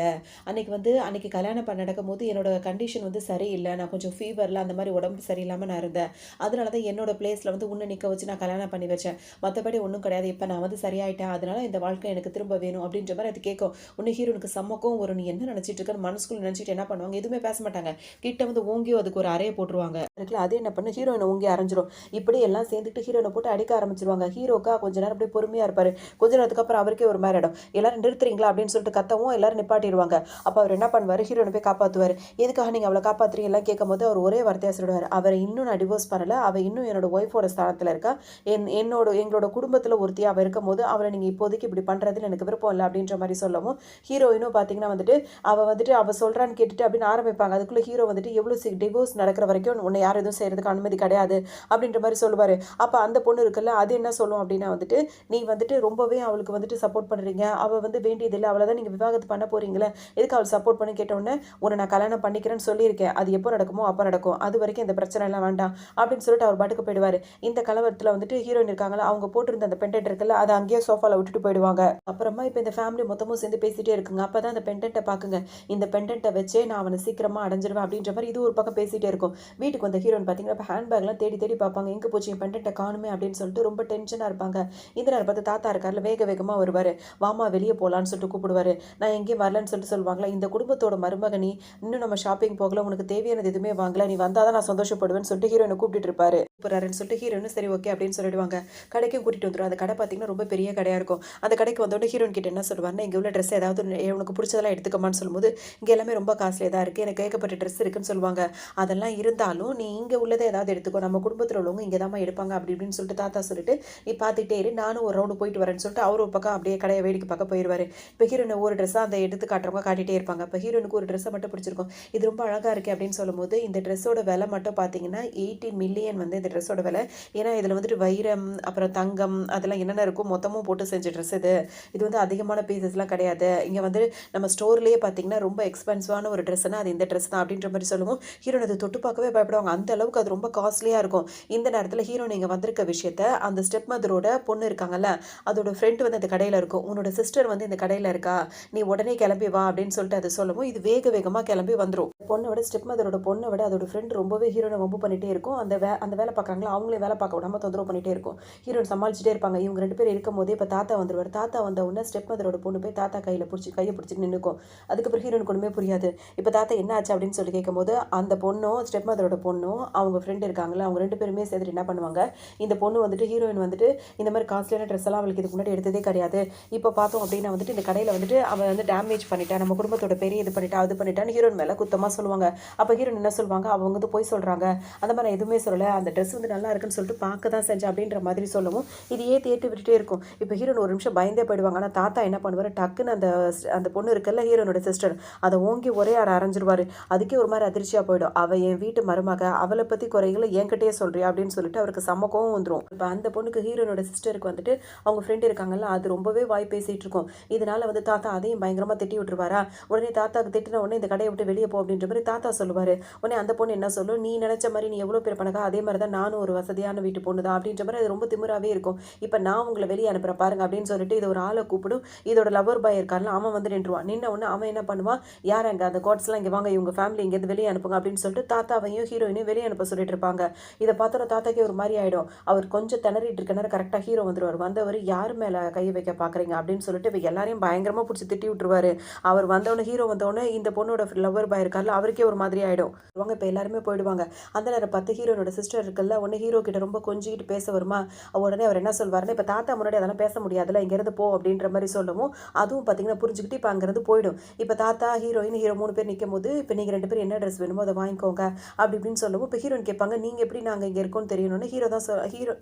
அன்னைக்கு கல்யாணம் பண்ண நடக்கும் போது என்னோட கண்டிஷன் வந்து சரியில்லை, நான் கொஞ்சம் ஃபீவரில் அந்த மாதிரி உடம்பு சரியில்லாமல் நான் இருந்தேன், அதனால தான் என்னோட பிளேஸில் வந்து உன்னை நிற்க வச்சு நான் கல்யாணம் பண்ணி வச்சேன், மற்றபடி ஒன்றும் கிடையாது, இப்போ நான் வந்து சரியாயிட்டேன், அதனால இந்த வாழ்க்கை எனக்கு திரும்ப வேணும் அப்படின்ற மாதிரி அது கேட்கும். ஒன்று ஹீரோனுக்கு சம்மக்கும் ஒரு நீ என்ன நினச்சிட்டு இருக்கன்னு மனசுக்குள்ள நினச்சிட்டு என்ன பண்ணுவாங்க, எதுவுமே பேச மாட்டாங்க. கிட்ட வந்து ஓங்கியோ அதுக்கு ஒரு அறையை போட்டுருவாங்க. அதுக்குள்ள அது என்ன பண்ணு, ஹீரோயினை ஓங்கி அரைஞ்சிரும். இப்படி எல்லாம் சேர்ந்துட்டு ஹீரோயினை போட்டு அடிக்க ஆரம்பிச்சிருவாங்க. ஹீரோக்கா கொஞ்ச நேரம் அப்படியே பொறுமையாக இருப்பார். கொஞ்ச நேரத்துக்கு அப்புறம் அவருக்கே ஒரு மாதிரி இடம். எல்லாரும் நிறுத்துறீங்களா அப்படின்னு சொல்லிட்டு கத்தவும் எல்லாரும் நிப்பாட்டிடுவாங்க. அப்போ அவர் என்ன பண்ணுவார், ஹீரோனை போய் காப்பாற்றுவார். எதுக்காக நீங்கள் அவளை காப்பாற்றுறீங்க எல்லாம் கேட்கும் போது அவர் ஒரே வார்த்தையாக சொல்லுவார், அவரை இன்னும் நான் டிவோர்ஸ் பண்ணலை, அவள் இன்னும் என்னோட ஒய்ஃபோட ஸ்தானத்தில் இருக்கா, எங்களோட குடும்பத்தில் ஒருத்தி அவள் இருக்கும் போது அவளை நீங்கள் இப்போதைக்கு இப்படி பண்ணுறதுல எனக்கு விருப்பம் இல்லை அப்படின்ற மாதிரி சொல்லவும், ஹீரோயினும் பார்த்தீங்கன்னா வந்துட்டு அவள் சொல்கிறான்னு கேட்டுட்டு அப்படின்னு ஆரம்பிப்பாங்க. அதுக்குள்ளே ஹீரோ வந்துட்டு எவ்வளோ டிவோர்ஸ் நடக்கிற வரைக்கும் உன்னை யாரும் எதுவும் செய்கிறதுக்கு அனுமதி கிடையாது அப்படின்ற மாதிரி சொல்லுவார். அப்போ அந்த பொண்ணு இருக்குல்ல, அது என்ன சொல்லும் அப்படின்னா வந்துட்டு, நீ வந்துட்டு ரொம்பவே அவளுக்கு வந்துட்டு சப்போர்ட் பண்ணுறீங்க, அவள் வந்து வேண்டியதில்லை, அவளை தான் நீங்கள் விவாகத்து பண்ண போகிறீங்களே, எதுக்கு அவள் சப்போர்ட் பண்ணி கேட்டோன்னே, உன்னை நான் கல்யாணம் பண்ணிக்கிறேன்னு சொல்லியிருக்கேன், அது எப்போ நடக்குமோ அப்போ நடக்கும், அது வரைக்கும் இந்த பிரச்சனை எல்லாம் வேண்டாம் அப்படின்னு சொல்லிட்டு அவர் பாட்டுக்கு போயிடுவார். இந்த கலவரத்தில் வந்துட்டு ஹீரோயின் இருக்காங்களா, அவங்க போட்டிருந்த அந்த பெண்டன்ட் இருக்குல்ல, அதை அங்கேயே சோஃபாவில் விட்டுட்டு போயிடுவாங்க. அப்புறமா இப்போ இந்த ஃபேமிலி மொத்தமும் சேர்ந்து பேசிகிட்டே இருக்குங்க. அப்போ தான் அந்த பெண்டன்ட்டை பார்க்குங்க, இந்த பெண்டன்ட்டை வச்சே நான் அவனை சீக்கிரமாக அடைஞ்சிருவேன் அப்படின்ற மாதிரி இது ஒரு பக்கம் பேசிகிட்டே இருக்கும். வீட்டுக்கு வந்த ஹீரோயின் பார்த்தீங்கன்னா இப்போ ஹேண்ட்பேக்லாம் தேடி தேடி பார்ப்பாங்க, எங்கே போச்சு என் பெண்டன்ட்டை காணுமே அப்படின்னு சொல்லிட்டு ரொம்ப டென்ஷனாக இருப்பாங்க. இந்த நேரம் பார்த்து தாத்தா இருக்கார்ல, வேகமாக வருவார். வாமா வெளியே போகலான்னு சொல்லிட்டு கூப்பிடுவார். நான் எங்கேயும் வரலன்னு சொல்லிட்டு சொல்லுவாங்களா, இந்த குடும்பத்தோட மருமகனி, இன்னும் நம்ம ஷாப்பிங் போகல, உனக்கு தேவையானது எதுவுமே வாங்கல, நீ வந்தால் தான் நான் சந்தோஷப்படுவேன்னு சொல்லிட்டு ஹீரோயினை கூப்பிட்டு இருப்பாரு. போறாருன்னு சொல்லிட்டு ஹீரோயின் சரி ஓகே அப்படின்னு சொல்லிடுவாங்க. கடைக்கும் கூட்டிகிட்டு வந்துடும். அந்த கடை பார்த்தீங்கன்னா ரொம்ப பெரிய கடையாக இருக்கும். அந்த கடைக்கு வந்தோடனே ஹீரோயின் கிட்ட என்ன சொல்லுவாருன்னா, இங்கே உள்ள ட்ரெஸ் ஏதாவது உனக்கு பிடிச்சதெல்லாம் எடுத்துக்கமான்னு சொல்லும்போது, இங்கே எல்லாமே ரொம்ப காஸ்ட்லியாக தான் இருக்குது, எனக்கு ஏகப்பட்ட ட்ரெஸ் இருக்குன்னு சொல்லுவாங்க. அதெல்லாம் இருந்தாலும் நீ இங்கே உள்ளதை ஏதாவது எடுத்துக்கோ, நம்ம குடும்பத்தில் உள்ளவங்க இங்கே தான் எடுப்பாங்க அப்படி இப்படின்னு சொல்லிட்டு தாத்தா சொல்லிட்டு, நீ பார்த்துட்டே இரு, நானும் ஒரு ரவுண்டு போயிட்டு வரேன்னு சொல்லிட்டு அவர் ஒரு பக்கம் அப்படியே கடையை வேடிக்கை பார்க்க போயிடுவார். இப்போ ஹீரோயின் ஒரு ட்ரெஸ்ஸாக அந்த எடுத்து காட்டுறவங்க காட்டிகிட்டே இருப்பாங்க. இப்போ ஹீரோனுக்கு ஒரு ட்ரெஸ்ஸை மட்டும் பிடிச்சிருக்கும், இது ரொம்ப அழகாக இருக்குது அப்படின்னு சொல்லும்போது, இந்த ட்ரெஸ்ஸோட விலை மட்டும் பார்த்தீங்கன்னா 18 மில்லியன் வந்து இந்த ட்ரெஸ்ஸோட விலை. ஏன்னா இதில் வந்துட்டு வைரம் அப்புறம் தங்கம் அதெல்லாம் என்னென்ன இருக்கும் மொத்தமும் போட்டு செஞ்ச ட்ரெஸ் இது வந்து அதிகமான பீசஸ்லாம் கிடையாது. இங்கே வந்து நம்ம ஸ்டோர்லேயே பார்த்தீங்கன்னா ரொம்ப எக்ஸ்பென்சிவான ஒரு ட்ரெஸ்னா அது இந்த ட்ரெஸ் தான் அப்படின்ற மாதிரி சொல்லுவோம். ஹீரோன் அதை தொட்டு பார்க்கவே பயப்படுவாங்க, அந்த அளவுக்கு அது ரொம்ப காஸ்ட்லியாக இருக்கும். இந்த நேரத்தில் ஹீரோன் இங்கே வந்திருக்க விஷயத்த அந்த ஸ்டெப் மதரோட பொண்ணு இருக்காங்கல்ல, அதோட ஃப்ரெண்ட் வந்து இந்த கடையில் இருக்கும், உன்னோட சிஸ்டர் வந்து இந்த கடையில் இருக்கா, நீ உடனே கிளம்பி வா அப்படின்னு சொல்லிட்டு அதை சொல்லவும் இது வேகமாக கிளம்பி வந்துடும். பொண்ணை விட ஸ்டெப் மதரோட பொண்ணை விட அதோட ஃப்ரெண்ட் ரொம்பவே ஹீரோனை வம்பு பண்ணிகிட்டே இருக்கும். அந்த வேலை பார்க்குறாங்களா அவங்களே ஹீரோயினை வேலை பார்க்க விடாமல் தொந்தரவு பண்ணிகிட்டே இருக்கும். ஹீரோயின் சமாளிச்சுட்டே இருப்பாங்க. இவங்க 2 பேரும் இருக்கும் போதே இப்போ தாத்தா வந்துருவார். தாத்தா வந்த உடனே ஸ்டெப் மதரோட பொண்ணு போய் தாத்தா கையை பிடிச்சிட்டு நின்றுக்கும். அதுக்கப்புறம் ஹீரோயினுக்கு ஒன்றுமே புரியாது. இப்போ தாத்தா என்ன ஆச்சு அப்படின்னு சொல்லி கேட்கும்போது அந்த பொண்ணும் ஸ்டெப் மதரோட பொண்ணும் அவங்க ஃப்ரெண்டு இருக்காங்களா, அவங்க 2 பேருமே சேர்ந்துட்டு என்ன பண்ணுவாங்க, இந்த பொண்ணு வந்துட்டு ஹீரோயின் வந்துட்டு இந்த மாதிரி காஸ்ட்லியான ட்ரெஸ் எல்லாம் அவளுக்கு இதுக்கு முன்னாடி எடுத்ததே கிடையாது. இப்போ பார்த்தோம் அப்படின்னா வந்துட்டு இந்த கடையில் வந்துட்டு அவள் வந்து டேமேஜ் பண்ணிட்டா, நம்ம குடும்பத்தோட பெரிய இது பண்ணிட்டா அது பண்ணிட்டான்னு ஹீரோயின் மேலே குத்தமாக சொல்லுவாங்க. அப்போ ஹீரோயின் என்ன சொல்லுவாங்க, அவங்க வந்து போய் சொல்கிறாங்க, அந்த மாதிரி நான் எதுவுமே சொல்லலை, அந்த ட்ரெஸ் வந்து நல்லா இருக்குன்னு சொல்லிட்டு பார்க்க தான் செஞ்சேன் அப்படின்ற மாதிரி சொல்லவும் இது ஏற்றி விட்டுட்டே இருக்கும். இப்போ ஹீரோயின் ஒரு நிமிஷம் பயந்தே போயிடுவாங்க. ஆனால் தாத்தா என்ன பண்ணுவார், டக்குன்னு அந்த பொண்ணு இருக்குல்ல ஹீரோனோட சிஸ்டர், அதை ஓங்கி ஒரே அரைஞ்சிருவார். அதுக்கே ஒரு மாதிரி அதிர்ச்சியாக போயிடும். அவள் என் வீட்டு மருமக, அவளை பற்றி குறைகளை என்கிட்டயே சொல்றியா அப்படின்னு சொல்லிட்டு அவருக்கு செம்ம கோவம் வந்துடும். இப்போ அந்த பொண்ணுக்கு ஹீரோனோட சிஸ்டருக்கு வந்துட்டு அவங்க ஃப்ரெண்டு இருக்காங்கல்ல, அது ரொம்பவே வாய் பேசிகிட்டு இருக்கும். இதனால வந்து தாத்தா அதையும் பயங்கரமாக திட்டி விட்டுருவாரா. உடனே தாத்தாக்கு திட்டின உடனே இந்த கடையை விட்டு வெளியே போ அப்படின்ற மாதிரி தாத்தா சொல்லுவார். உடனே அந்த பொண்ணு என்ன சொல்லும், நீ நினச்ச மாதிரி நீ எவ்வளோ பேர் பணக்கா, அதே மாதிரி தான் நானும் ஒரு வசதியான வீட்டு பொண்ணு தான் அப்படின்ற மாதிரி அது ரொம்ப திமிராகவே இருக்கும். இப்போ நான் உங்களை வெளியே அனுப்புகிறேன் பாருங்க அப்படின்னு சொல்லிட்டு இது ஒரு ஆளை கூப்பிடும். இதோட லவர் பாய் இருக்காருல, அவன் வந்து நின்றுவான். நின்ன உடனே அவன் என்ன பண்ணுவான், யார் அங்கே அந்த காட்ஸ்லாம் இங்கே வாங்க, இவங்க ஃபேமிலி இங்கேருந்து வெளியே அனுப்புங்க அப்படின்னு சொல்லிட்டு தாத்தாவையும் ஹீரோயினையும் வெளியே அனுப்ப சொல்லிட்டு இருப்பாங்க. இதை பார்த்தோன்னா தாத்தாக்கே ஒரு மாதிரி ஆகிடும். அவர் கொஞ்சம் திணறிட்டு இருக்கனால கரெக்டாக ஹீரோ வந்துடுவார். வந்தவர் யார் மேலே கை வைக்க பார்க்குறீங்க அப்படின்னு சொல்லிட்டு இப்போ எல்லாரையும் பயங்கரமாக பிடிச்சி திட்டி விட்டுருவாரு. அவர் வந்தவொடனே ஹீரோ வந்தவொடனே இந்த பொண்ணோட லவர் பாய் இருக்கார்ல, அவருக்கே ஒரு மாதிரி ஆகிடும். அவங்க இப்போ எல்லாருமே போயிடுவாங்க. அந்த நேரம் பார்த்து ஹீரோனோட சிஸ்டர் இருக்குல்ல, உடனே ஹீரோ கிட்ட ரொம்ப கொஞ்சிக்கிட்டு பேச வருமா. உடனே அவர் என்ன சொல்வாருன்னா, இப்போ தாத்தா முன்னாடி அதெல்லாம் பேச முடியாதுல்ல, இங்கேருந்து போ அப்படின்ற மாதிரி சொல்லவும் அதுவும் பார்த்தீங்கன்னா புரிஞ்சுக்கிட்டு இப்போ அங்கேருந்து போயிடும். இப்போ தாத்தா ஹீரோயின் ஹீரோ 3 பேர் நிற்கும் போது இப்போ நீங்கள் 2 பேர் என்ன ட்ரெஸ் வேணுமோ அதை வாங்கிக்கோங்க அப்படி இப்படின்னு சொல்லவும் இப்போ ஹீரோயின் கேட்பாங்க, நீங்கள் எப்படி நாங்கள் இங்கே இருக்கோம்னு தெரியணும்னு. ஹீரோ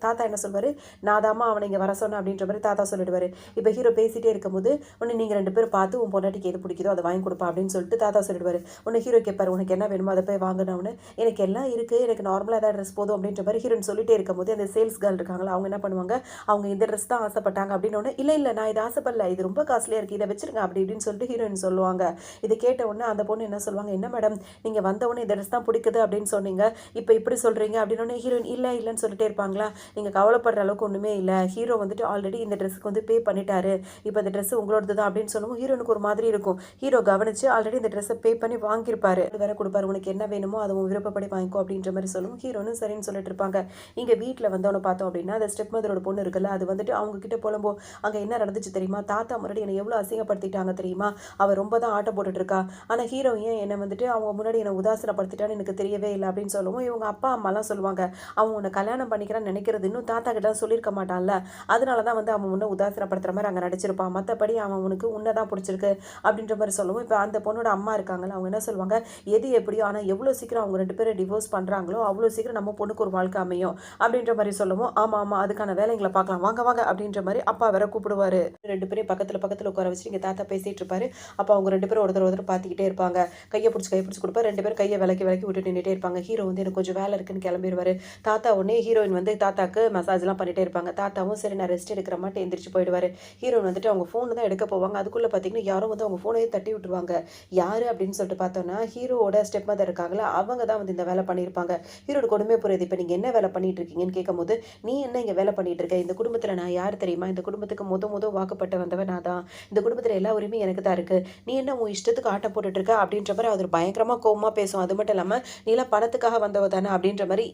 தாத்தா என்ன சொல்வார், நான் தாமா அவனை இங்கே வர சொன்னேன் அப்படின்ற மாதிரி தாத்தா சொல்லிடுவார். இப்போ ஹீரோ பேசிகிட்டே இருக்கும்போது உடனே நீங்கள் 2 பேர் பார்த்து உன் பொண்டாட்டிக்கு எது பிடிக்குதோ அதை வாங்கி கொடுப்பா அப்படின்னு சொல்லிட்டு தாத்தா சொல்லிடுவார். உடனே ஹீரோ கேட்பார், உனக்கு என்ன வேணுமோ அதை போய் வாங்கினவனு. எனக்கு எல்லாம் இருக்குது, எனக்கு நார்மலாக ஏதாவது ட்ரெஸ் போதும் அப்படின்ற மாதிரி ஹீரோயின் சொல்லிட்டே இருக்கும்போது அந்த சேல்ஸ் கேர்ள் இருக்காங்களா, அவங்க என்ன பண்ணுவாங்க, அவங்க இந்த ட்ரெஸ் தான் ஆசைப்பட்டாங்க அப்படின்னு. இல்லை நான் இதை ஆசைப்படல, இது ரொம்ப காஸ்ட்லியாக இருக்குது, இதை வச்சிருங்க அப்படி இப்படின்னு சொல்லிட்டு ஹீரோயின் சொல்லுவாங்க. இதை கேட்ட உடனே அந்த பொண்ணு என்ன சொல்லுவாங்க, என்ன மேடம் நீங்கள் வந்தவொடனே இந்த ட்ரெஸ் தான் பிடிக்குது அப்படின்னு சொன்னீங்க, இப்போ இப்படி சொல்கிறீங்க அப்படின்னு. ஹீரோயின் இல்லைன்னு சொல்லிட்டே இருப்பாங்களா. நீங்கள் கவலைப்படுற அளவுக்கு ஒன்றுமே இல்லை, ஹீரோ வந்துட்டு ஆல்ரெடி இந்த ட்ரெஸ்ஸுக்கு வந்து பே பண்ணிட்டாரு, இப்போ இந்த ட்ரெஸ் உங்களோடது தான் அப்படின்னு சொல்லவும் ஹீரோனுக்கு ஒரு மாதிரி இருக்கும். ஹீரோ கவனிச்சு ஆல்ரெடி இந்த ட்ரெஸ்ஸை பே பண்ணி வாங்கியிருப்பாரு, வேற கொடுப்பாரு, உனக்கு என்ன வேணுமோ அதை உன் விருப்பப்படி வாங்கிக்கோ அப்படின்ற மாதிரி சொல்லவும் ஹீரோனும் சரின்னு சொல்லிட்டு இருப்பாங்க. இங்கே வீட்டில் வந்தவனை பார்த்தோம் அப்படின்னா அந்த ஸ்டெப் மதரோட பொண்ணு இருக்குல்ல, அது வந்துட்டு அவங்க கிட்ட புலம்போ அங்கே என்ன நடந்துச்சு தெரியுமா, தாத்தா முன்னாடி என்னை எவ்வளோ அசிங்கப்படுத்திட்டாங்க தெரியுமா, அவள் ரொம்ப தான் ஆட்டம் போட்டுட்டு இருக்கா, ஆனால் ஹீரோ ஏன் என்னை வந்துட்டு அவங்க முன்னாடி என்னை உதாசனப்படுத்திட்டான்னு எனக்கு தெரியவே இல்லை அப்படின்னு சொல்லவும் இவங்க அப்பா அம்மாலாம் சொல்லுவாங்க, அவன் உன்னை கல்யாணம் பண்ணிக்கிறான்னு நினைக்கிறது இன்னும் தாத்தா கிட்ட சொல்லியிருக்க மாட்டான்ல, அதனால தான் வந்து அவன் முன்னே உதாசனப்படுத்துகிற மாதிரி அங்கே நடிச்சிருப்பான், மற்றபடி அவன் உனக்கு உன்னை தான் பிடிச்சிருக்கு அப்படின்ற மாதிரி சொல்லவும் இப்போ அந்த பொண்ணோட அம்மா இருக்காங்களா, அவங்க என்ன சொல்லுவாங்க, எது எப்படியோ ஆனால் எவ்வளோ சீக்கிரம் அவங்க 2 பேரும் டிவோர்ஸ் பண்ணுறாங்களோ அவ்வளோ சீக்கிரம் நம்ம பொண்ணுக்கு ஒரு வாழ்க்கை அமையும் அப்படின்ற மாதிரி சொல்லவும் ஆமாம் அதுக்கான வேலைங்களை பார்க்கலாம் வாங்க அப்படின்ற மாதிரி அப்பா வேற கூப்பிடுவாரு. 2 பேரும் பக்கத்தில் உட்கார வச்சு இங்கே தாத்தா பேசிட்டு இருப்பாரு. அப்போ அவங்க 2 பேரும் ஒருத்தர் பார்த்துக்கிட்டே இருப்பாங்க. கையை பிடிச்சி கொடுப்பாரு. 2 பேரும் கையை விலக்கி விட்டு நின்றுட்டே இருப்பாங்க. ஹீரோ வந்து எனக்கு கொஞ்சம் வேலை இருக்குன்னு கிளம்பிடுவாரு. தாத்தா உடனே ஹீரோயின் வந்து தாத்தாக்கு மசாஜ்லாம் பண்ணிட்டே இருப்பாங்க. தாத்தாவும் சரி நான் ரெஸ்ட் எடுக்கிற மாட்டேன் எந்திரிச்சு போயிடுவாரு. ஹீரோயின் வந்துட்டு அவங்க ஃபோன் தான் எடுக்க போவாங்க. அதுக்குள்ளே பார்த்தீங்கன்னா யாரும் வந்து அவங்க ஃபோனையே தட்டி விட்டுருவாங்க. யார் அப்படின்னு சொல்லிட்டு பார்த்தோன்னா ஹீரோவோட ஸ்டெப் மதர் இருக்காங்களா, அவங்க தான் வந்து இந்த வேலை பண்ணியிருப்பாங்க. ஹீரோனுக்கு ஒன்றுமே புரியுது. இப்போ நீங்கள் என்ன வேலை பண்ணிட்டு இருக்கீங்கன்னு கேட்கும்போது, நீ என்ன இங்கே வேலை பண்ணிட்டு இருக்க, இந்த குடும்பத்தில் நான் யார் தெரியுமா, இந்த குடும்பத்துக்கு முத வாக்குப்பட்டு வந்தவன் நான் தான், இந்த குடும்பத்தில் எல்லா உரிமையும் எனக்கு தான் இருக்குது, நீ என்ன உன் இஷ்டத்துக்கு ஆட்டம் போட்டுட்டு இருக்க அப்படின்ற மாதிரி அவர் பயங்கரமாக கோவமாக பேசும். அது மட்டும் இல்லாமல் நீலாம் பணத்துக்காக வந்தவ தானே அப்படின்ற மாதிரி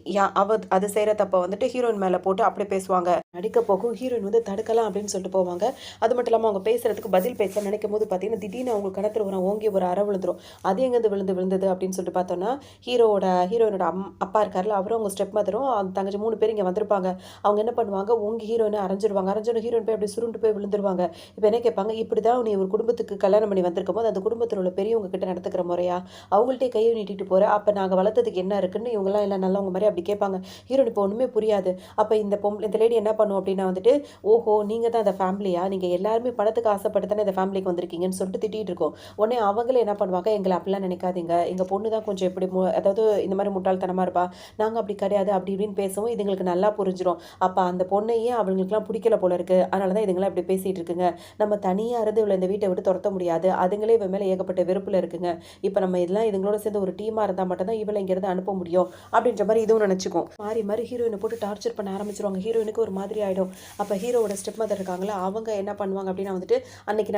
அது செய்கிற தப்பை வந்துட்டு ஹீரோயின் மேலே போட்டு அப்படி பேசுவாங்க. நடிக்க போகும் ஹீரோயின் வந்து தடுக்கலாம் அப்படின்னு சொல்லிட்டு போவாங்க. அது மட்டும் இல்லாமல் அவங்க பேசுறதுக்கு பதில் பேச நினைக்கும் போது பார்த்தீங்கன்னா திடீர்னு அவங்க கணத்தில் ஓங்கி ஒரு அறை விழுந்துரும். அது எங்கேருந்து விழுந்தது அப்படின்னு சொல்லிட்டு பார்த்தோன்னா ஹீரோயினோட அப்பா இருக்காருல, அவரும் அவங்க ஸ்டெப் மதரும் அந்த தங்கச்சி 3 பேர் இங்கே வந்திருப்பாங்க. அவங்க என்ன பண்ணுவாங்க, ஓங்கி ஹீரோயினை அரைஞ்சிருவாங்க. ஹீரோயின் போய் அப்படி சுருண்டு போய் விழுந்துருவாங்க. இப்போ என்ன கேட்பாங்க, இப்படி தான் நீ ஒரு குடும்பத்துக்கு கல்யாணம் பண்ணி வந்திருக்கும் போது அந்த குடும்பத்தில் உள்ள பெரியவங்க கிட்ட நடத்துக்கிற முறையா, அவங்கள்ட்டே கையை நீட்டிட்டு போகிற, அப்போ நாங்கள் வளர்த்ததுக்கு என்ன இருக்குன்னு இவங்கெல்லாம் இல்லை நல்லவங்க மாதிரி அப்படி கேட்பாங்க. ஹீரோயின் இப்போ ஒன்றுமே புரியாது. அப்போ இந்த லேடி என்ன பண்ணும் அப்படின்னா வந்துட்டு, ஓஹோ நீங்கள் தான் அந்த ஃபேமிலியா, நீங்கள் எல்லாருமே பணத்துக்கு ஆசைப்பட்டு தானே இந்த ஃபேமிலிக்கு வந்திருக்கீங்கன்னு சொல்லிட்டு திட்டிகிட்டு இருக்கோம். உடனே அவங்களே என்ன பண்ணுவாங்க, எங்களை அப்படிலாம் நினைக்காதீங்க, எங்கள் பொண்ணு தான் கொஞ்சம் எப்படி அதாவது இந்த மாதிரி முட்டாள்தனமாக இருப்பா, நாங்கள் அப்படி கிடையாது அப்படி இப்படின்னு பேசவும் இதுங்களுக்கு நல்லா புரிஞ்சிடும். அப்போ அந்த பொண்ணையே அவங்களுக்குலாம் பிடிக்கல போல இருக்குது, அதனால தான் இதுங்களாம் இப்படி பேசிகிட்டு இருக்குங்க. நம்ம தனியாக இருந்து இவ்வளோ இந்த வீட்டை விட்டு துரத்த முடியாது, அதுங்களே இவன் மேலே ஏகப்பட்ட வெறுப்பில் இருக்குங்க. இப்போ நம்ம இதெல்லாம் இதுங்களோட சேர்ந்து ஒரு டீமாக இருந்தால் மட்டும்தான் இவளை இங்கேருந்து அனுப்ப முடியும் அப்படின்ற மாதிரி இதுவும் நினச்சிக்கும். மாறி ஹீரோயினை போட்டு டார்ச்சர் பண்ண ஆரம்பிச்சிருவாங்க. ஹீரோயினுக்கு ஒரு மாதிரி ஆகிடும். அப்போ ஹீரோவோட ஸ்டெப் மதர் இருக்காங்களா, அவங்க என்ன பண்ணுவாங்க அப்படின்னா வந்துட்டு அன்னைக்கு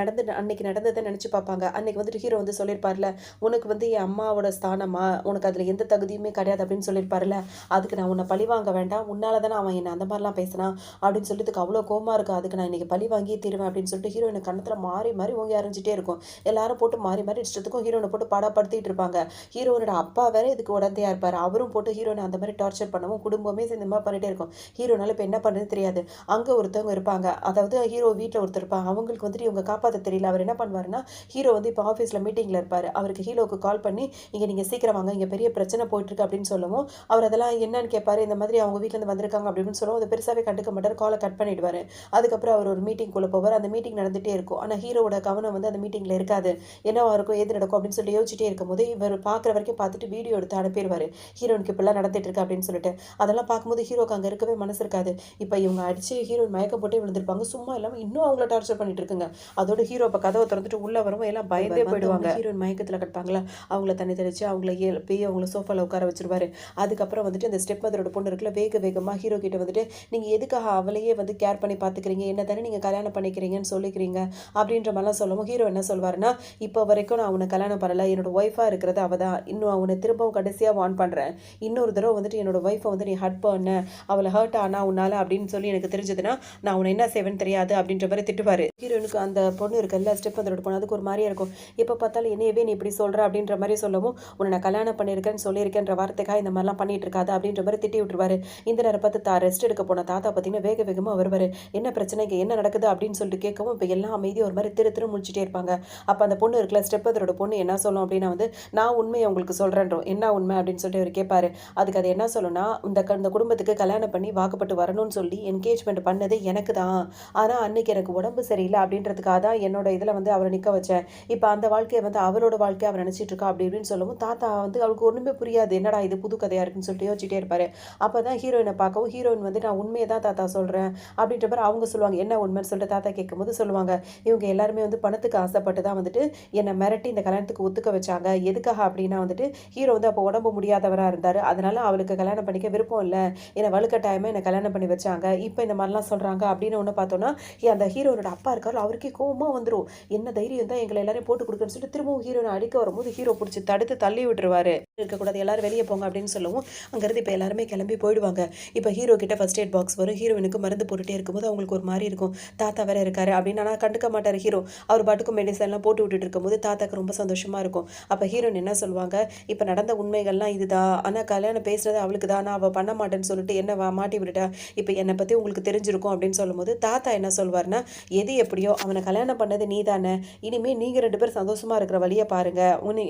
நடந்ததை நினச்சி பார்ப்பாங்க. அன்னைக்கு வந்துட்டு ஹீரோ வந்து சொல்லியிருப்பார்ல, உனக்கு வந்து என் அம்மாவோட ஸ்தானமா, உனக்கு அதில் எந்த தகுதியுமே கிடையாது அப்படின்னு சொல்லியிருப்பார்ல, அதுக்கு நான் உன்னை பழி வாங்க வேண்டாம், உன்னால தானே அவன் என்ன அந்த மாதிரிலாம் பேசினான் அப்படின்னு சொல்லிட்டுக்கு அவ்வளோ கோவமா இருக்கு. அதுக்கு நான் இன்னைக்கு பழி வாங்கியே தீருவேன் அப்படின்னு சொல்லிட்டு ஹீரோயின் கண்ணத்துல மாறி மாறி ஓங்கி அரைஞ்சிட்டே இருக்கும். எல்லாரும் போட்டு மாறி மாறி இஷ்டத்துக்கும் ஹீரோனை போட்டு பாடாப்படுத்திட்டு இருப்பாங்க. ஹீரோனோட அப்பா வேற இதுக்கு உடந்தையா இருப்பாரு. அவரும் போட்டு ஹீரோனை அந்த மாதிரி டார்ச்சர் பண்ணவும் குடும்பமே சேர்ந்து இந்த மாதிரி பண்ணிட்டே இருக்கும். ஹீரோனால இப்போ என்ன பண்ணுறது தெரியாது. அங்கே ஒருத்தவங்க இருப்பாங்க, அதாவது ஹீரோ வீட்டில் ஒருத்தர் இருப்பாங்க. அவங்களுக்கு வந்துட்டு இவங்க காப்பாற்ற தெரியல. அவர் என்ன பண்ணுவாருன்னா, ஹீரோ வந்து இப்போ ஆஃபீஸில் மீட்டிங்கில் இருப்பார். அவருக்கு ஹீரோவுக்கு கால் பண்ணி இங்கே நீங்கள் சீக்கிரம் வாங்க, இங்கே பெரிய பிரச்சனை போயிட்டுருக்கு அப்படின்னு சொல்லவும் அவர் அதெல்லாம் என்னன்னு கேட்பாரு. இந்த மாதிரி அவங்க வீட்டிலேருந்து வந்திருக்காங்க அப்படின்னு சொல்லவும் அதை பெருசாகவே கண்டுக்க மாட்டார். காலை கட் பண்ணிடுவார். அதுக்கப்புறம் அவர் ஒரு மீட்டிங்குள்ளே போவார். அந்த மீட்டிங் நடந்துகிட்டே இருக்கும். ஆனால் ஹீரோவோட கவனம் வந்து அந்த மீட்டிங்கில் இருக்காது. என்னவா இருக்கும், ஏது நடக்கும் அப்படின்னு சொல்லி யோசிச்சுட்டே இருக்கும்போது இவர் பார்க்குற வரைக்கும் பார்த்துட்டு வீடியோ எடுத்து அனுப்பிடுவார். ஹீரோனுக்கு இப்படிலாம் நடந்துட்டு இருக்கு அப்படின்னு சொல்லிட்டு. அதெல்லாம் பார்க்கும்போது ஹீரோக்கு அங்கே இருக்கவே மனசு இருக்காது. இப்போ இவங்க அடிச்சு ஹீரோயின் மயக்க போட்டே விழுந்திருப்பாங்க. சும்மா இல்லாமல் இன்னும் அவங்கள டார்ச்சர் பண்ணிட்டு இருக்குங்க. அதோட ஹீரோ இப்போ கதவை திறந்துட்டு உள்ள வரவும் எல்லாம் பயந்தே போயிடுவாங்க. ஹீரோயின் மயக்கத்தில் கட்பாங்களா, அவங்கள தண்ணி தெளிச்சு அவங்கள எழுப்பி அவங்கள சோஃபாவில் உட்கார வச்சிருவாரு. அதுக்கப்புறம் வந்துட்டு இந்த ஸ்டெப் மதரோட பொண்ணு இருக்குல்ல, வேக வேகமாக ஹீரோ கிட்ட வந்துட்டு நீங்கள் எதுக்காக அவளையே வந்து கேர் பண்ணி பார்த்துக்கிறீங்க, என்ன தானே நீங்கள் கல்யாணம் பண்ணிக்கிறீங்கன்னு சொல்லிக்கிறீங்க அப்படின்ற மாதிரிலாம் சொல்லவும் ஹீரோ என்ன சொல்வாருன்னா, இப்போ வரைக்கும் நான் அவனை கல்யாணம் பண்ணலை, என்னோட ஒய்ஃபாக இருக்கிறது அவள் தான். இன்னும் அவனை திரும்பவும் கடைசியாக வார்ன் பண்ணுறேன். இன்னொரு தடவை வந்துட்டு என்னோட ஒய்ஃபை வந்து நீ ஹர்ட் பண்ண, அவளை ஹர்ட் ஆனா உன்னால அப்படின்னு சொல்லி எனக்கு தெரிஞ்சதுன்னா நான் அவனை என்ன செய்வேன்னு தெரியாது அப்படின்ற மாதிரி திட்டுவார். ஹீரோனுக்கு அந்த பொண்ணு இருக்குல்ல, ஸ்டெப் மதரோட பொண்ணு, அதுக்கு ஒரு மாதிரியா இருக்கும். எப்போ பார்த்தாலும் என்னையவே நீ இப்படி சொல்கிற அப்படின்ற மாதிரி சொல்லவும் உன்னை நான் கல்யாணம் பண்ணியிருக்கேன்னு சொல்லியிருக்கேன்ற வார்த்தைக்காக இந்த மாதிரிலாம் பண்ணிட்டு இருக்காது அப்படின்ற மாதிரி திட்டி விட்டுருவாரு. இந்த நேரம் பார்த்து ரெஸ்ட் எடுக்க போன தாத்தா பார்த்தீங்கன்னா வேக வேகமாக வருவார். என்ன பிரச்சனை, இங்கே என்ன நடக்குது அப்படின்னு சொல்லிட்டு கேட்கவும் இப்போ எல்லாம் அமைதியாக ஒரு மாதிரி திரு முடிச்சுட்டே இருப்பாங்க. அப்போ அந்த பொண்ணு இருக்குல்ல, ஸ்டெப் மதரோட பொண்ணு என்ன சொல்லும் அப்படின்னா வந்து, நான் உண்மையை உங்களுக்கு சொல்கிறேன்றோம், என்ன உண்மை அப்படின்னு சொல்லிட்டு அவர் கேட்பாரு. அதுக்கு அது என்ன சொல்லுன்னா, இந்த குடும்பத்துக்கு கல்யாணம் பண்ணி வாக்கப்பட்டு வரணும்னு சொல்லி என்கேஜ்மெண்ட் பண்ணது எனக்கு தான். ஆனால் அன்னைக்கு எனக்கு உடம்பு சரியில்லை அப்படின்றதுக்காக தான் என்னோட இதில் வந்து அவரை நிற்க வச்சேன். இப்போ அந்த வாழ்க்கையை வந்து அவரோட வாழ்க்கையை அவர் நினச்சிட்டு இருக்கா அப்படி இப்படின்னு சொல்லவும் தாத்தா வந்து அவருக்கு ஒன்றுமே புரியாது. என்னடா இது புது கதையாக இருக்குன்னு சொல்லிட்டு யோசிச்சுட்டே இருப்பாரு. அப்போ தான் ஹீரோயினை பார்க்கவும் ஹீரோயின் வந்து நான் உண்மையை தான் தாத்தா சொல்கிறேன் அப்படின்ற மாதிரி அவங்க சொல்லுவாங்க. என்ன உண்மைன்னு சொல்லிட்டு தாத்தா கேட்கும்போது சொல்லுவாங்க, இவங்க எல்லாருமே வந்து பணத்துக்கு ஆசைப்பட்டு தான் வந்துட்டு என்னை மிரட்டி இந்த கல்யாணத்துக்கு ஒத்துக்க வச்சாங்க. எதுக்காக அப்படின்னா வந்துட்டு ஹீரோ வந்து அப்போ உடம்பு முடியாதவராக இருந்தார். அதனால அவளுக்கு கல்யாணம் பண்ணிக்க விருப்பம் இல்லை, என்னை வலுக்கட்டாயமாக என்னை கல்யாணம் பண்ணி வச்சாங்க. இப்போ இந்த மாதிரிலாம் சொல்கிறாங்க அப்படின்னு ஒன்று பார்த்தோன்னா அந்த ஹீரோனோட அப்பா இருக்காரு, அவருக்கே கோவமாக வந்துடும். என்ன தைரியம் தான் எங்களை எல்லாரும் போட்டு கொடுக்குன்னு சொல்லிட்டு திரும்பவும் ஹீரோனை அடிக்க வரும்போது ஹீரோ பிடிச்சி தடுத்து தள்ளி விட்டுருவாரு. இருக்கக்கூடாது, எல்லாரும் வெளியே போங்க அப்படின்னு சொல்லவும் அங்கேருந்து இப்போ எல்லாருமே கிளம்பி போயிடுவாங்க. இப்போ ஹீரோ கிட்ட ஃபர்ஸ்ட் எய்ட் பாக்ஸ் வரும். ஹீரோயினுக்கு மருந்து போட்டுகிட்டே இருக்கும்போது அவங்களுக்கு ஒரு மாதிரி இருக்கும். தாத்தா வேற இருக்காரு அப்படின்னு ஆனால் கண்டுக்க மாட்டார் ஹீரோ. அவர் பாட்டுக்கும் மெடிசன்லாம் போட்டு விட்டுட்டு இருக்கும்போது தாத்தாக்கு ரொம்ப சந்தோஷமாக இருக்கும். அப்போ ஹீரோயின் என்ன சொல்லுவாங்க, இப்போ நடந்த உண்மைகள்லாம் இதுதான், ஆனால் கல்யாணம் பேசுறது அவளுக்கு தான், அவள் பண்ண மாட்டேன்னு சொல்லிட்டு என்ன மாட்டி விட்டுட்டா, இப்போ என்னை பற்றி உங்களுக்கு தெரிஞ்சிருக்கும் அப்படின்னு சொல்லும்போது தாத்தா என்ன சொல்வார்னா, எது எப்படியோ அவனை கல்யாணம் பண்ணது நீ தானே, இனிமேல் நீங்கள் 2 பேரும் சந்தோஷமாக இருக்கிற வழியை பாருங்க,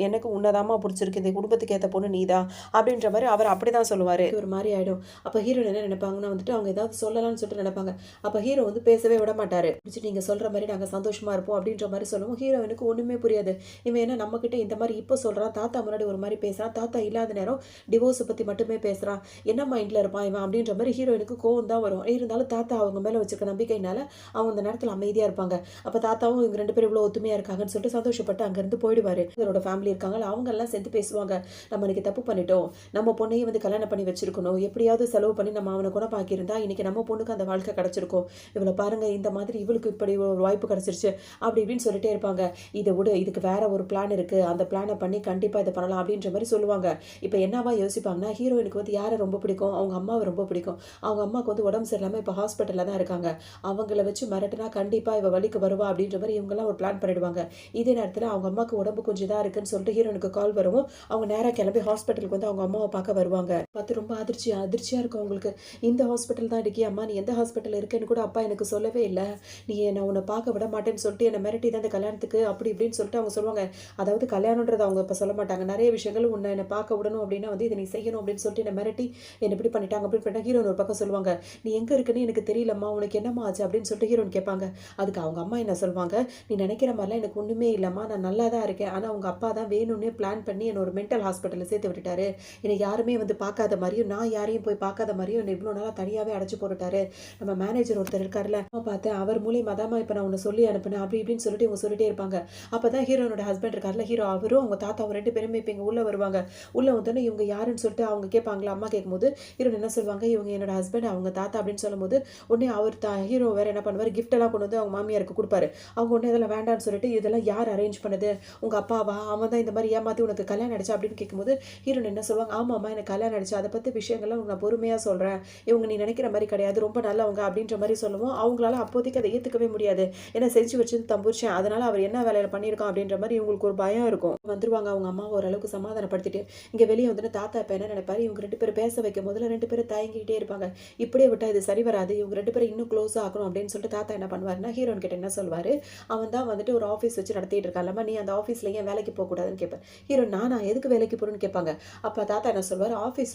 எனக்கு உன்னதாமா பிடிச்சிருக்கு, இந்த குடும்பத்துக்கு ஏற்ற பொண்ணு நீ தான் அப்படின்ற மாதிரி அவர் அப்படி தான் சொல்லுவார். ஒரு மாதிரி ஆகிடும். அப்போ ஹீரோ என்ன நினைப்பாங்கன்னா வந்துட்டு அவங்க ஏதாவது சொல்லலாம்னு சொல்லிட்டு நினைப்பாங்க. அப்போ ஹீரோ வந்து பேசவே விட மாட்டார். நீங்கள் சொல்கிற மாதிரி நாங்கள் சந்தோஷமாக இருப்போம் அப்படின்ற மாதிரி சொல்லுவோம். ஹீரோயினுக்கு ஒன்றுமே புரியாது. இவன் என்ன நம்மக்கிட்ட இந்த மாதிரி இப்போ சொல்கிறான், தாத்தா முன்னாடி ஒரு மாதிரி பேசுகிறான், தாத்தா இல்லாத நேரம் டிவோர்ஸை பற்றி மட்டுமே பேசுகிறான், என்ன மைண்டில் இருப்பான் இவன் அப்படின்ற மாதிரி ஹீரோயினுக்கு கோவம் தான் வரும். இருந்தாலும் தாத்தா அவங்க மேலே வச்சிருக்க நம்பிக்கையினால அவங்க அந்த நேரத்தில் அமைதியாக இருப்பாங்க. அப்போ தாத்தாவும் இவங்க 2 பேரும் இவ்வளோ ஒத்துமையாக இருக்காங்கன்னு சொல்லிட்டு சந்தோஷப்பட்டு அங்கேருந்து போயிடுவார். அவரோட ஃபேமிலி இருக்காங்க, அவங்க எல்லாம் சேர்ந்து பேசுவாங்க. நம்ம இன்னைக்கு தப்பு பண்ணிட்டோம், நம்ம பொண்ணையும் வந்து கல்யாணம் பண்ணி வச்சிருக்கணும், எப்படியாவது செலவு பண்ணி நம்ம அவனை குணப்பாக்கியிருந்தா இன்னைக்கு நம்ம பொண்ணுக்கு அந்த வாழ்க்கை கிடச்சிருக்கும். இவளை பாருங்க, இந்த மாதிரி இவளுக்கு இப்படி ஒரு வாய்ப்பு கிடச்சிருச்சு அப்படி இப்படின்னு சொல்லிட்டே இருப்பாங்க. இதை விட இதுக்கு வேற ஒரு பிளான் இருக்குது, அந்த பிளானை பண்ணி கண்டிப்பாக இதை பண்ணலாம் அப்படின்ற மாதிரி சொல்லுவாங்க. இப்போ என்னவா யோசிப்பாங்கன்னா, ஹீரோயினுக்கு வந்து யாரை ரொம்ப பிடிக்கும், அவங்க அம்மாவை ரொம்ப பிடிக்கும். அவங்க அம்மாவுக்கு வந்து உடம்பு சரியில்லாமல் இப்போ ஹாஸ்பிட்டலில் தான் இருக்காங்க. அவங்கள வச்சு மிரட்டினா கண்டிப்பாக இவ வலிக்கு வருவா அப்படின்ற மாதிரி இவங்கெல்லாம் ஒரு பிளான் பண்ணிடுவாங்க. இதே நேரத்தில் அவங்க அம்மாவுக்கு உடம்பு கொஞ்சம் இதாக இருக்குன்னு சொல்லிட்டு ஹீரோனுக்கு கால் வரவும் அவங்க நேராக கிளம்பி ஹாஸ்பிட்டலுக்கு வந்து அவங்க அம்மாவை பார்க்க வருவாங்க. பார்த்து ரொம்ப அதிர்ச்சியாக இருக்கும் அவங்களுக்கு. இந்த ஹாஸ்பிட்டல் தான் இருக்கே அம்மா, நீ எந்த ஹாஸ்பிட்டல் இருக்குன்னு கூட அப்பா எனக்கு சொல்லவே இல்லை, நீ என்னை உன்னை பார்க்க விட மாட்டேன்னு சொல்லிட்டு என்னை மிரட்டி தான் இந்த கல்யாணத்துக்கு அப்படி இப்படின்னு சொல்லிட்டு அவங்க சொல்லுவாங்க. அதாவது கல்யாணன்றது அவங்க இப்போ சொல்ல மாட்டாங்க, நிறைய விஷயங்கள் உன்னை என்னை பார்க்க விடணும் அப்படின்னா வந்து இதை நீ செய்யணும் அப்படின்னு சொல்லிட்டு என்னை மிரட்டி என்னை இப்படி பண்ணிட்டாங்க அப்படி பண்ணிட்டாங்க. ஹீரோன் ஒரு பக்கம் சொல்லுவாங்க, நீ எங்கே இருக்குன்னு எனக்கு தெரியலம்மா, உனக்கு என்னம்மா ஆச்சு அப்படின்னு சொல்லிட்டு ஹீரோன் கேட்பாங்க. அதுக்கு அவங்க அம்மா என்ன சொல்லுவாங்க, நீ நினைக்கிற மாதிரிலாம் எனக்கு ஒன்றுமே இல்லைம்மா, நான் நல்லா தான் இருக்கேன், ஆனால் அவங்க அப்பா தான் வேணும்னே பிளான் பண்ணி என்னை ஒரு மென்டல் ஹாஸ்பிட்டலில் சேர்த்து விட்டுட்டாரு, என்னை யாருமே வந்து பார்க்காத மாதிரியும் நான் யாரையும் போய் பார்க்காத மாதிரியும் என்னை இவ்வளோ நாளாக தனியாகவே அடைச்சு போட்டுட்டாரு. நம்ம மேனேஜர் ஒருத்தர் இருக்கார்ல, பார்த்தேன், அவர் மூலியமாக தான் இப்போ நான் உன்னை சொல்லி அனுப்பினேன் அப்படி இப்படின்னு சொல்லிட்டு இவங்க சொல்லிட்டே இருப்பாங்க. அப்போ தான் ஹீரோனோட ஹஸ்பண்ட் இருக்கார்ல, ஹீரோ அவரும் அவங்க தாத்தாவும் 2 பேருமே இப்போ இங்கே உள்ளே வருவாங்க. உள்ளே வந்தோன்னே இவங்க யாருன்னு சொல்லிட்டு அவங்க கேட்பாங்களா, அம்மா கேட்கும்போது ஹீரோன் என்ன சொல்லுவாங்க, இவங்க என்னோட ஹஸ்பண்ட், அவங்க தாத்தா அப்படின்னு சொல்லும்போது உடனே அவர் ஹீரோ வேறு என்ன பண்ணுவார், கிஃப்டெல்லாம் கொண்டு வந்து அவங்க மாமியாருக்கு கொடுப்பாரு. அவங்க உடனே இதெல்லாம் வேண்டான்னு சொல்லிட்டு, இதெல்லாம் யார் அரேஞ்ச் பண்ணது, உங்கள் அப்பாவா, அவன் தான் இந்த மாதிரி ஏமாற்றி உனக்கு கல்யாணம் ஆயிடுச்சா அப்படின்னு கேட்கும்போது ஹீரோயின் என்ன சொல்லுவாங்க, ஆமாம்மா எனக்கு கல்யாணம் ஆயிடுச்சு, அதை பற்றி விஷயங்கள்லாம் நான் பொறுமையாக சொல்கிறேன், இவங்க நீ நினைக்கிற மாதிரி கிடையாது, ரொம்ப நல்லவங்க அப்படின்ற மாதிரி சொல்லுவோம். அவங்களால அப்போதைக்கு அதை ஏற்றுக்கவே முடியாது. ஏன்னா செஞ்சு வச்சது தம்புரிச்சேன், அதனால அவர் என்ன வேலையில் பண்ணியிருக்கோம் அப்படின்ற மாதிரி இவங்களுக்கு ஒரு பயம் இருக்கும். வந்துருவாங்க அவங்க அம்மா ஓரளவுக்கு சமாதானப்படுத்திட்டு. இங்கே வெளியே வந்துட்டு தாத்தா இப்போ என்ன நினைப்பாரு, இவங்க 2 பேரும் பேச வைக்கும் முதல்ல 2 பேரும் தயங்கிக்கிட்டே இருப்பாங்க. இப்படியே விட்டால் இது சரி வராது, இவங்க 2 பேரும் இன்னும் க்ளோஸாக ஆக்கணும் அப்படின்னு சொல்லிட்டு தாத்தா என்ன பண்ணுவாருன்னா ஹீரோயின் கிட்ட என்ன சொல்வார், அவன் தான் வந்துட்டு ஒரு ஆஃபீஸ் வச்சு நடத்திட்டு இருக்கான்லம்மா, நீ அந்த ஆஃபீஸில் ஏன் வேலைக்கு போகக்கூடாதுன்னு கேட்பேன். ஹீரோயின் நானா எதுக்கு வேலைக்கு போகிறேன்னு கேட்பாங்க. அப்போ தாத்தா என்ன சொல்வார், ஆஃபீஸ்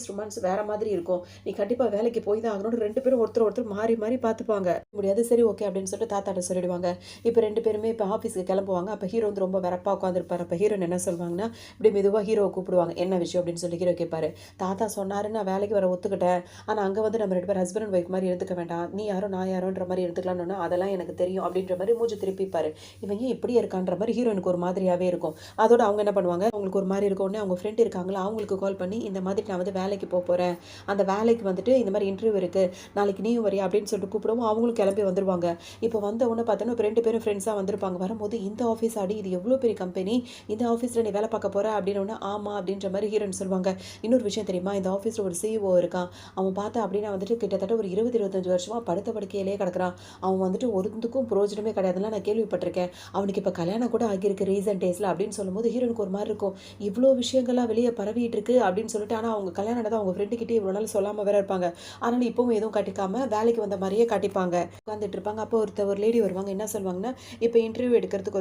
ரொமான்ஸ் வேற மாதிரி இருக்கும், நீ கண்டிப்பாக வேலைக்கு போய் தான் ஆகணும்னு 2 பேரும் ஒருத்தர் மாறி மாறி பார்த்துப்பாங்க. முடியாது, சரி ஓகே அப்படின்னு சொல்லிட்டு தாத்தாட்ட சொல்லிடுவாங்க. இப்போ 2 பேருமே இப்போ ஆஃபீஸுக்கு கிளம்புவாங்க. அப்போ ஹீரோ வந்து ரொம்ப வெறப்பாக உட்காந்துருப்பார். அப்போ ஹீரோயின் என்ன சொல்லுவாங்கன்னா, இப்படி மெதுவாக ஹீரோவை கூப்பிடுவாங்க, என்ன விஷயம் அப்படின்னு சொல்லி ஹீரோ கேட்பாரு. தாத்தா சொன்னாரு நான் வேலைக்கு வர ஒத்துக்கிட்டேன், ஆனால் அங்கே வந்து நம்ம 2 பேர் ஹஸ்பண்ட் அண்ட் ஒய்ஃப் மாதிரி எடுத்துக்க வேண்டாம், நீ யாரோ நான் யாரோன்ற மாதிரி எடுத்துக்கலாம்னு அதெல்லாம் எனக்கு தெரியும் அப்படின்ற மாதிரி மூஞ்சி திருப்பிப்பாரு. இவங்க ஏன் இப்படி இருக்கான்ற மாதிரி ஹீரோயினுக்கு ஒரு மாதிரியாகவே இருக்கும். அதோட அவங்க என்ன பண்ணுவாங்க, அவங்களுக்கு ஒரு மாதிரி இருக்கும்னே அவங்க ஃப்ரெண்ட் இருக்காங்களா அவங்களுக்கு கால் பண்ணி, இந்த மாதிரி நான் வந்து வேலைக்கு போகிறேன், அந்த வேலைக்கு வந்துட்டு இந்த மாதிரி இன்டர்வியூ இருக்குது, நாளைக்கு நீயும் வரியா அப்படின்னு சொல்லிட்டு கூப்பிடுவோம். அவங்களும் கிளம்பி வந்துருவாங்க. இப்போ வந்த உடனே பார்த்தோன்னா இப்போ 2 பேரும் ஃப்ரெண்ட்ஸாக வந்திருப்பாங்க. வரும்போது இந்த ஆஃபீஸ் ஆடி இது எவ்வளோ பெரிய கம்பெனி, இந்த ஆஃபீஸில் நீ வேலை பார்க்க போகிற அப்படின்னு ஆமாம் அப்படின்ற மாதிரி ஹீரோயின் சொல்லுவாங்க. இன்னொரு விஷயம் தெரியுமா, இந்த ஆஃபீஸில் ஒரு CEO இருக்கான், அவன் பார்த்தா அப்படின்னா வந்துட்டு கிட்டத்தட்ட ஒரு 20-25 வருஷமாக படுத்த படுக்கையிலே கிடக்குறான், அவன் வந்துட்டு ஒருத்துக்கும் பிரோஜனமே கிடையாதுலாம் நான் கேள்விப்பட்டிருக்கேன், அவனுக்கு இப்போ கல்யாணம் கூட ஆகியிருக்கு ரீசன்ட் டேஸில் அப்படின்னு சொல்லும்போது ஹீரோனுக்கு ஒரு மாதிரி இருக்கும், இவ்வளோ விஷயங்கள்லாம் வெளியே பரவிட்டு இருக்கு அப்படின்னு சொல்லிட்டு. ஆனால் அவங்க கல்யாணம் நடந்தால் அவங்க ஃப்ரெண்டுக்கிட்டே இவ்வளோ நாள் சொல்லாமல் வேற இருப்பாங்க. ஆனாலும் இப்பவும் எதுவும் காட்டிக்காம வேலைக்கு வந்த மாதிரியே காட்டிப்பாங்க, உட்காந்துட்டு இருப்பாங்க. அப்போ ஒரு லேடி வருவாங்க, என்ன சொல்லுவாங்கன்னா, இப்போ இன்டர்வியூ எடுக்கிறதுக்கு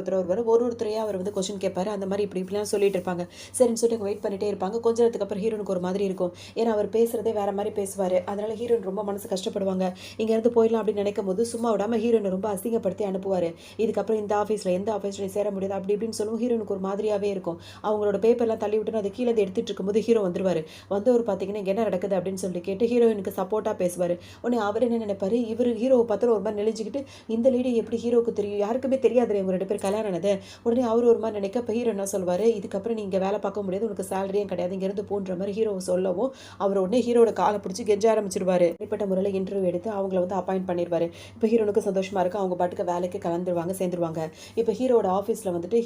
ஒருத்தரையா அவர் வந்து கொஸ்டின் கேட்பாரு, அந்த மாதிரி இப்படிலாம் சொல்லிட்டு இருப்பாங்க. சரின்னு சொல்லிட்டு வெயிட் பண்ணிட்டே இருப்பாங்க. கொஞ்ச நேரத்துக்கு அப்புறம் ஹீரோனுக்கு ஒரு மாதிரி இருக்கும், ஏன்னா அவர் பேசுறதே வேற மாதிரி பேசுவார். அதனால ஹீரோயின் ரொம்ப மனசு கஷ்டப்படுவாங்க. இங்கேருந்து போயிடலாம் அப்படின்னு நினைக்கும் போது சும்மா விடாமல் ஹீரோனை ரொம்ப அசிங்கப்படுத்தி அனுப்புவார். இதுக்கப்புறம் இந்த ஆஃபீஸில் எந்த ஆஃபீஸில் சேர முடியாது அப்படி இப்படின்னு சொல்லுவோம். ஹீரோனுக்கு ஒரு மாதிரியாகவே இருக்கும். அவங்களோட பேப்பர்லாம் தள்ளி விட்டுன்னு அதை கீழே எடுத்துட்டு இருக்கும்போது ஹீரோ வந்துருவார். வந்தவர் பார்த்தீங்கன்னா இங்கே என்ன நடக்குது அப்படின்னு சொல்லிட்டு கேட்டு ஹீரோயினுக்கு சப்போர்ட்டாக பேசுவார். உடனே அவர் என்ன நினைப்பாரு, இவர் ஹீரோவை பார்த்து ஒரு மாதிரி நெளிஞ்சிக்கிட்டு, இந்த லேடி எப்படி ஹீரோவுக்கு தெரியும், யாருக்குமே தெரியாது இவங்க 2 பேர் கல்யாணம் ஆனது. உடனே அவர் ஒரு மாதிரி நினைக்க, இப்போ ஹீரோ என்ன சொல்வார், இதுக்கப்புறம் நீ இங்கே வேலை பார்க்க முடியாது, உனக்கு சேலரியும் கிடையாது, இங்கேருந்து போன்ற மாதிரி ஹீரோவை சொல்லவும் அவர் உடனே ஹீரோட காலை பிடிச்சி கெஞ்ச ஆரம்பிச்சிருவாரு. இப்பட்ட முறையில் இன்டர்வியூ எடுத்து அவங்கள வந்து அப்பாயிண்ட் பண்ணிடுவாரு. இப்போ ஹீரோனுக்கு சந்தோஷமா இருக்கு, அவங்க பாட்டுக்கு வேலைக்கு கலந்துருவாங்க, சேர்ந்துருவாங்க. இப்போ ஹீரோட ஆஃபீஸில் வந்துட்டு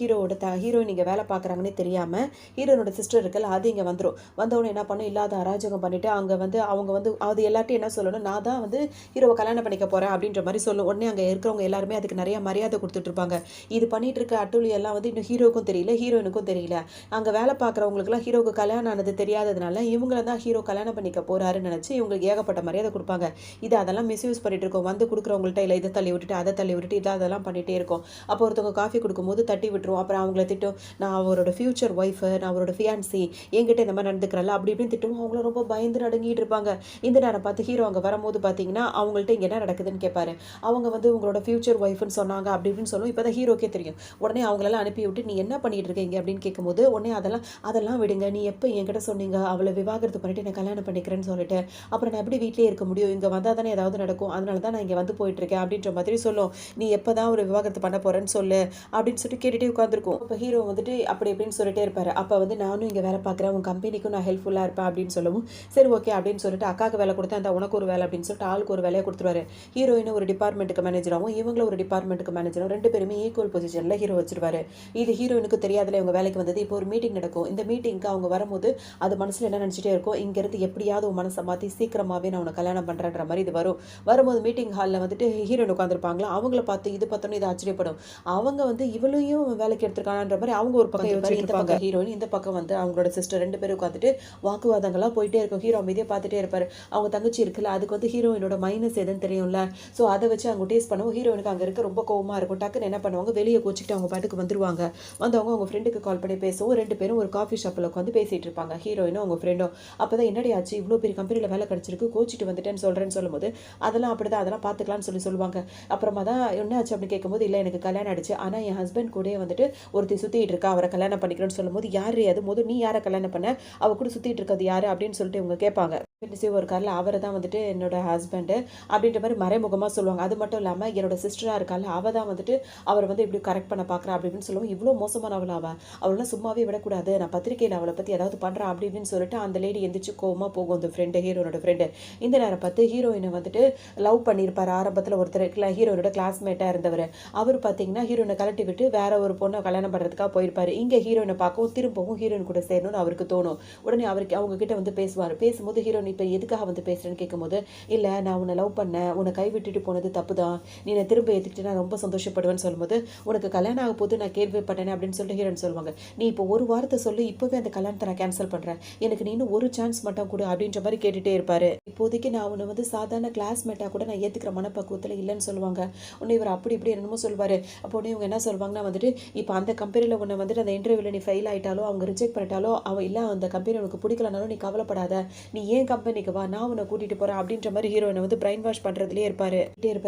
ஹீரோயின் இங்கே வேலை பார்க்குறாங்கன்னே தெரியாமல் ஹீரோனோட சிஸ்டர் இருக்குல்ல அது இங்கே வந்துடும். வந்தவொடனே என்ன பண்ணும், இல்லாத அராஜகம் பண்ணிட்டு அங்கே வந்து அவங்க வந்து அது எல்லாத்தையும் என்ன சொல்லணும், நான் தான் வந்து ஹீரோவை கல்யாணம் பண்ணிக்க போகிறேன் அப்படின்ற மாதிரி சொல்லும். உடனே அங்கே இருக்கிறவங்க எல்லாருமே அதுக்கு நிறைய மரியாதை கொடுத்துட்டு இருப்பாங்க. இது பண்ணிட்டு இருக்க அட்டூழி எல்லாம் வந்து இன்னும் ஹீரோக்கும் தெரியல, ஹீரோயினுக்கும் தெரியல. அங்கே வேலை பார்க்குறவங்களுக்குலாம் ஹீரோவுக்கு கல்யாணம் ஆனது தெரியாததுனால இவங்கள தான் ஹீரோ கல்யாணம் பண்ணிக்க போறாருன்னு நினச்சி இவங்களுக்கு ஏகப்பட்ட மரியாதை கொடுப்பாங்க. இது அதெல்லாம் மிஸ்யூஸ் பண்ணிட்டு இருக்கோம். வந்து கொடுக்குறவங்கள்ட்ட இல்லை இதை தள்ளி விட்டுட்டு அதை தள்ளி விட்டுட்டு இதை அதெல்லாம் பண்ணிகிட்டே இருக்கும். அப்போ ஒருத்தவங்க காஃபி கொடுக்கும்போது தட்டி விட்டுருவோம். அப்புறம் அவங்கள திட்டும், நான் அவரோட ஃபியூச்சர் ஒய்ஃபு, நான் அவரோட ஃபியான்சி, என்கிட்ட இந்த மாதிரி நடந்துக்கிறல அப்படி இப்படின்னு திட்டுவோம். அவங்கள ரொம்ப பயந்து நடுங்கிட்டு இருப்பாங்க. இந்த நேரம் பார்த்து ஹீரோ அங்கே வரும்போது பார்த்தீங்கன்னா அவங்கள்ட்ட இங்கே என்ன நடக்குதுன்னு கேட்பாரு. அவங்க வந்து உங்களோட ஃபியூச்சர் ஒய்ஃப்னு சொன்னாங்க அப்படி இப்படின்னு சொல்லுவோம். இப்போ தான் ஹீரோக்கே தெரியும். உடனே அவங்களெல்லாம் அனுப்பி விட்டு நீ என்ன பண்ணிட்டு இருக்கீங்க அப்படின்னு கேட்கும்போது உடனே அதெல்லாம் விடுங்க, நீ எப்போ என்கிட்ட சொன்னீங்க அவளை விவாகரத்து பண்ணிட்டு நான் கல்யாணம் பண்ணிக்கிறேன்னு சொல்லிட்டு, அப்புறம் நான் எப்படி வீட்டிலே இருக்க முடியும், இங்கே வந்தால் தானே ஏதாவது நடக்கும், அதனால தான் நான் இங்கே வந்து போயிட்டுருக்கேன் அப்படின்ற மாதிரி சொல்லும். நீ எப்போ தான் ஒரு விவாகரத்து பண்ண போகிறேன்னு சொல்லு அப்படின்னு சொல்லிட்டு கேட்டுகிட்டே உட்காந்துருக்கும். இப்போ ஹீரோ வந்துட்டு அப்படி இப்படின்னு சொல்லிட்டே இருப்பார். அப்போ வந்து நானும் இங்கே வேலை பார்க்குறேன், உன் கம்பெனிக்கும் நான் ஹெல்ப்ஃபுல்லாக இருப்பேன் அப்படின்னு சொல்லவும் சரி ஓகே அப்படின்னு சொல்லிட்டு அக்காவுக்கு வேலை கொடுத்தா அந்த உனக்கு ஒரு வேலை அப்படின்னு சொல்லிட்டு ஆளுக்கு ஒரு வேலையை கொடுத்துருவாரு. ஹீரோயின் ஒரு டிபார்ட்மெண்ட்டுக்கு மேனேஜராகவும் இவங்களும் ஒரு டிபார்ட்மெண்ட்டுக்கு மேனேஜரும் 2 பேருமே ஈக்குவல் பொசிஷனில் ஹீரோ வச்சிருவாரு. இது ஹீரோயினுக்கு தெரியாதுல இவங்க வேலைக்கு வந்தது. இப்போ ஒரு மீட்டிங் நடக்கும். இந்த மீட்டிங்க்கு அவங்க வரும்போது அது மனசில் என்ன நினச்சிட்டே இருக்கும், இங்கேருந்து எப்படியாவது உன் மனசை மாற்றி சீக்கிரமாகவே நான் உன்னை கல்யாணம் பண்ணுறேன்ற மாதிரி இது வரும்போது மீட்டிங் ஹாலில் வந்துட்டு ஹீரோயின் உட்காந்துருப்பாங்களா, அவங்கள பார்த்து இது பார்த்தோன்னு இது ஆச்சரியப்படும். அவங்க வந்து இவளையும் வேலைக்கு எடுத்துருக்காங்கன்ற மாதிரி அவங்க ஒரு பக்கம் இந்த பக்கம் ஹீரோயின், இந்த பக்கம் வந்து அவங்களோட சிஸ்டர் 2 பேரும் உட்காந்துட்டு வாக்குவாதங்கள்லாம் போயிட்டே இருக்கும். ஹீரோ அமைதியாக பார்த்துட்டே இருப்பார். அவங்க தங்கச்சி இருக்குல்ல அதுக்கு வந்து ஹீரோயினோட மைனஸ் எதுன்னு தெரியும்ல, ஸோ அதை வச்சு அவங்க டேஸ்ட் பண்ணுவோம். ஹீரோயினுக்கு அங்கே இருக்க ரொம்ப கோவமாக இருக்கும். டக்குன்னு என்ன பண்ணுவாங்க, வெளியே கோச்சிக்கிட்டு அவங்க பாட்டுக்கு வந்துருவாங்க. வந்தவங்க அவங்க ஃப்ரெண்டுக்கு கால் பண்ணி பேசவும் 2 பேரும் ஒரு காஃபி ஷாப்பில் உட்காந்து பேசிகிட்டு இருப்பாங்க, ஹீரோயினும் அவங்க ஃப்ரெண்டும். அப்போ தான் என்னடி ஆச்சு, இவ்வளோ பெரிய கம்பெனியில் வேலை கிடச்சிருக்கு, கோச்சிட்டு வந்துட்டேன்னு சொல்லும்போது அதெல்லாம் அப்படி தான், அதெல்லாம் பார்த்துக்கலாம்னு சொல்லுவாங்க. அப்புறமா தான் என்ன ஆச்சு அப்படின்னு கேட்கும்போது, இல்லை எனக்கு கல்யாணம் ஆயிடுச்சு, ஆனால் என் ஹஸ்பண்ட் கூட வந்துட்டு ஒருத்தி சுற்றிட்டு இருக்கா, அவரை கல்யாணம் பண்ணிக்கிறேன்னு சொல்லும்போது யார் அது, நீ யாரை கல்யாணம் பண்ண, அவ கூட சுற்றிட்டு இருக்கிறது யார் அப்படின்னு சொல்லிட்டு இவங்க கேட்பாங்க. ரிலேட்டிவ் இருக்கார்ல அவர தான் வந்துட்டு என்னோட ஹஸ்பண்டு அப்படின்ற மாரி மறைமுகமா சொல்லுவாங்க. அது மட்டும் இல்லாம என்னோட சிஸ்டரா இருக்காள்ல, அவ தான் வந்துட்டு அவர வந்து இப்படி கரெக்ட் பண்ண பார்க்குறா அப்படி இப்படின்னு சொல்லுவும். இவ்ளோ மோசமானவளா அவ? அவளலாம் சும்மாவே விடக்கூடாது. நான் பத்திரிக்கையில அவள பத்தி ஏதாவது பண்றேன் அப்படி இப்படின்னு சொல்லிட்டு அந்த லேடி எந்திரிச்சு கோவமா போகும் அந்த ஃப்ரெண்டு ஹீரோனோட ஃப்ரெண்டு. இந்த நேரம் பார்த்து ஹீரோயின வந்துட்டு லவ் பண்ணியிருப்பாரு ஆரம்பத்துல ஒருத்தர் ஹீரோனோட கிளாஸ்மேட்டா இருந்தவரு. அவரு பார்த்தீங்கன்னா ஹீரோயின கழட்டி விட்டு வேற ஒரு பொண்ண கல்யாணம் பண்றதுக்காக போயிருப்பாரு. இங்க ஹீரோயின பார்க்கவும் திரும்பவும் ஹீரோயின் கூட சேரணும்னு அவருக்கு தோணும். உடனே அவருக்கு அவங்க கிட்ட வந்து பேசுவாரு. பேசும்போது ஹீரோயின் இப்ப எதுக்காக வந்து பேசுறேன்னு கேட்கும்போது, இல்ல நான் உன்னை லவ் பண்ணேன். உன்னை கைவிட்டுட்டு போனது தப்புதான். நீ என்னை திரும்ப ஏத்துக்கிட்டா நான் ரொம்ப சந்தோஷப்படுவேன்னு சொல்லும்போது, உனக்கு கல்யாணம் ஆக போது நான் கேள்விப்பட்டேனே அப்படின்னு சொல்லிட்டு ஹீரோயின் சொல்லுவாங்க. நீ இப்போ ஒரு வார்த்தை சொல்லு, இப்பவே அந்த கல்யாணத்தை நான் கேன்சல் பண்றேன். எனக்கு நீ இன்னும் ஒரு சான்ஸ் மட்டும் கொடு அப்படின்ற மாதிரி கேட்டுட்டே இருப்பாரு. இப்போதைக்கு நான் உன்னை வந்து சாதாரண கிளாஸ்மேட்டா கூட நான் ஏத்துக்கிற மனப்பக்குவத்துல இல்லைன்னு சொல்லுவாங்க. உன்னை இவர் அப்படி இப்படி என்னமோ சொல்வாரு. அப்போ உடனே இவங்க என்ன சொல்லுவாங்கன்னா வந்துட்டு, இப்போ அந்த கம்பெனில உன்னை வந்துட்டு அந்த இன்டர்வியூல நீ ஃபெயில் ஆயிட்டாலோ அவங்க ரிஜெக்ட் பண்ணிட்டாலோ அவ இல்ல அந்த கம்பெனி உனக்கு பிடிக்கலனாலும் நீ கவலைப்படாத. நீ ஏன் கம்பெனிக்கு வா, நான் உன்னை கூட்டிட்டு போறேன் அப்படின்ற மாதிரி ஹீரோயினை வந்து பிரைன் வாஷ் பண்றதுலயே இருப்பாரு.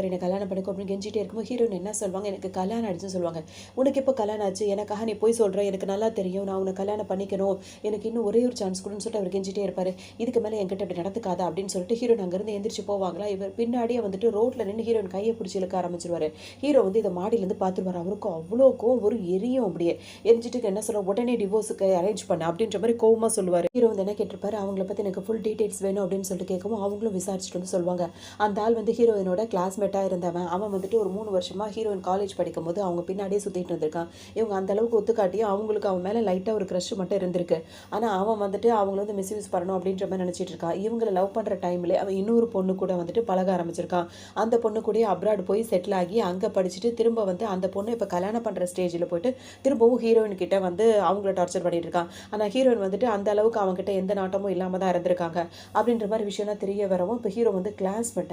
என்ன கல்யாணம் பண்ணிக்கோ அப்படின்னு கெஞ்சிட்டே இருக்கும்போது ஹீரோயின் என்ன சொல்லுவாங்க, எனக்கு கல்யாணம் ஆயிடுச்சுன்னு சொல்லுவாங்க. உனக்கு எப்போ கல்யாணம் ஆச்சு? எனக்காக நீ போய் சொல்ற, எனக்கு நல்லா தெரியும், நான் உன்னை கல்யாணம் பண்ணிக்கணும், எனக்கு இன்னும் ஒரே ஒரு சான்ஸ் கொடுன்னு சொல்லிட்டு அவர் கெஞ்சிட்டே இருப்பாரு. இதுக்கு மேல என்கிட்ட அப்படி நடந்துக்காத அப்படின்னு சொல்லிட்டு ஹீரோயின் அங்கிருந்து எந்திரிச்சு போவாங்களா. இவர் பின்னாடியே வந்துட்டு ரோட்ல நின்று ஹீரோயின் கையை பிடிச்சி இழுக்க ஆரம்பிச்சிருவாரு. ஹீரோ வந்து இதை மாடியில இருந்து பார்த்துருவாரு. அவருக்கும் அவ்வளோக்கும் ஒரு எரியும் அப்படியே எரிஞ்சிட்டு என்ன சொல்ற, உடனே டிவோர்ஸுக்கு அரேஞ்ச் பண்ண அப்படின்ற மாதிரி கோவமா சொல்லுவாரு. ஹீரோ வந்து என்ன கேட்டிருப்பாரு, அவங்கள பத்தி எனக்கு ஃபுல் டீடைல்ஸ் வேணும் அப்படின்னு சொல்லிட்டு கேட்கவும் அவங்களும் விசாரிச்சுட்டு வந்து சொல்லுவாங்க. அந்த ஆள் வந்து ஹீரோயினோட கிளாஸ்மேட்டா இருந்தவன். அவன் வந்துட்டு ஒரு 3 வருஷமா ஹீரோயின் காலேஜ் படிக்கும் போது அவங்க பின்னாடியே சுத்திட்டு இருந்திருக்கான். இவங்க அந்த அளவுக்கு ஒத்துக்காட்டியும் அவங்களுக்கு அவன் மேல லைட்டா ஒரு க்ரஷ் மட்டும் இருந்திருக்கு. ஆனா அவன் வந்துட்டு அவங்கள வந்து மிஸ்யூஸ் பண்ணணும் அப்படின்ற மாதிரி நினைச்சிட்டு இருக்கான். இவங்களை லவ் பண்ற டைம்ல அவன் இன்னொரு பொண்ணு கூட வந்துட்டு பழக ஆரம்பிச்சிருக்கான். அந்த பொண்ணு கூட அப்ராட் போய் செட்டில் ஆகி அங்க படிச்சுட்டு திரும்ப வந்து அந்த பொண்ணு இப்ப கல்யாணம் பண்ற ஸ்டேஜ்ல போயிட்டு திரும்பவும் ஹீரோயின் கிட்ட வந்து அவங்கள டார்ச்சர் பண்ணிட்டு இருக்கான். ஆனா ஹீரோயின் வந்துட்டு அந்த அளவுக்கு அவங்க கிட்ட எந்த நாட்டமும் இல்லாம தான் இருந்திருக்காங்க அப்படின்ற மாதிரி விஷயம்லாம் தெரிய வரவும் இப்போ ஹீரோ வந்து கிளாஸ்மேட்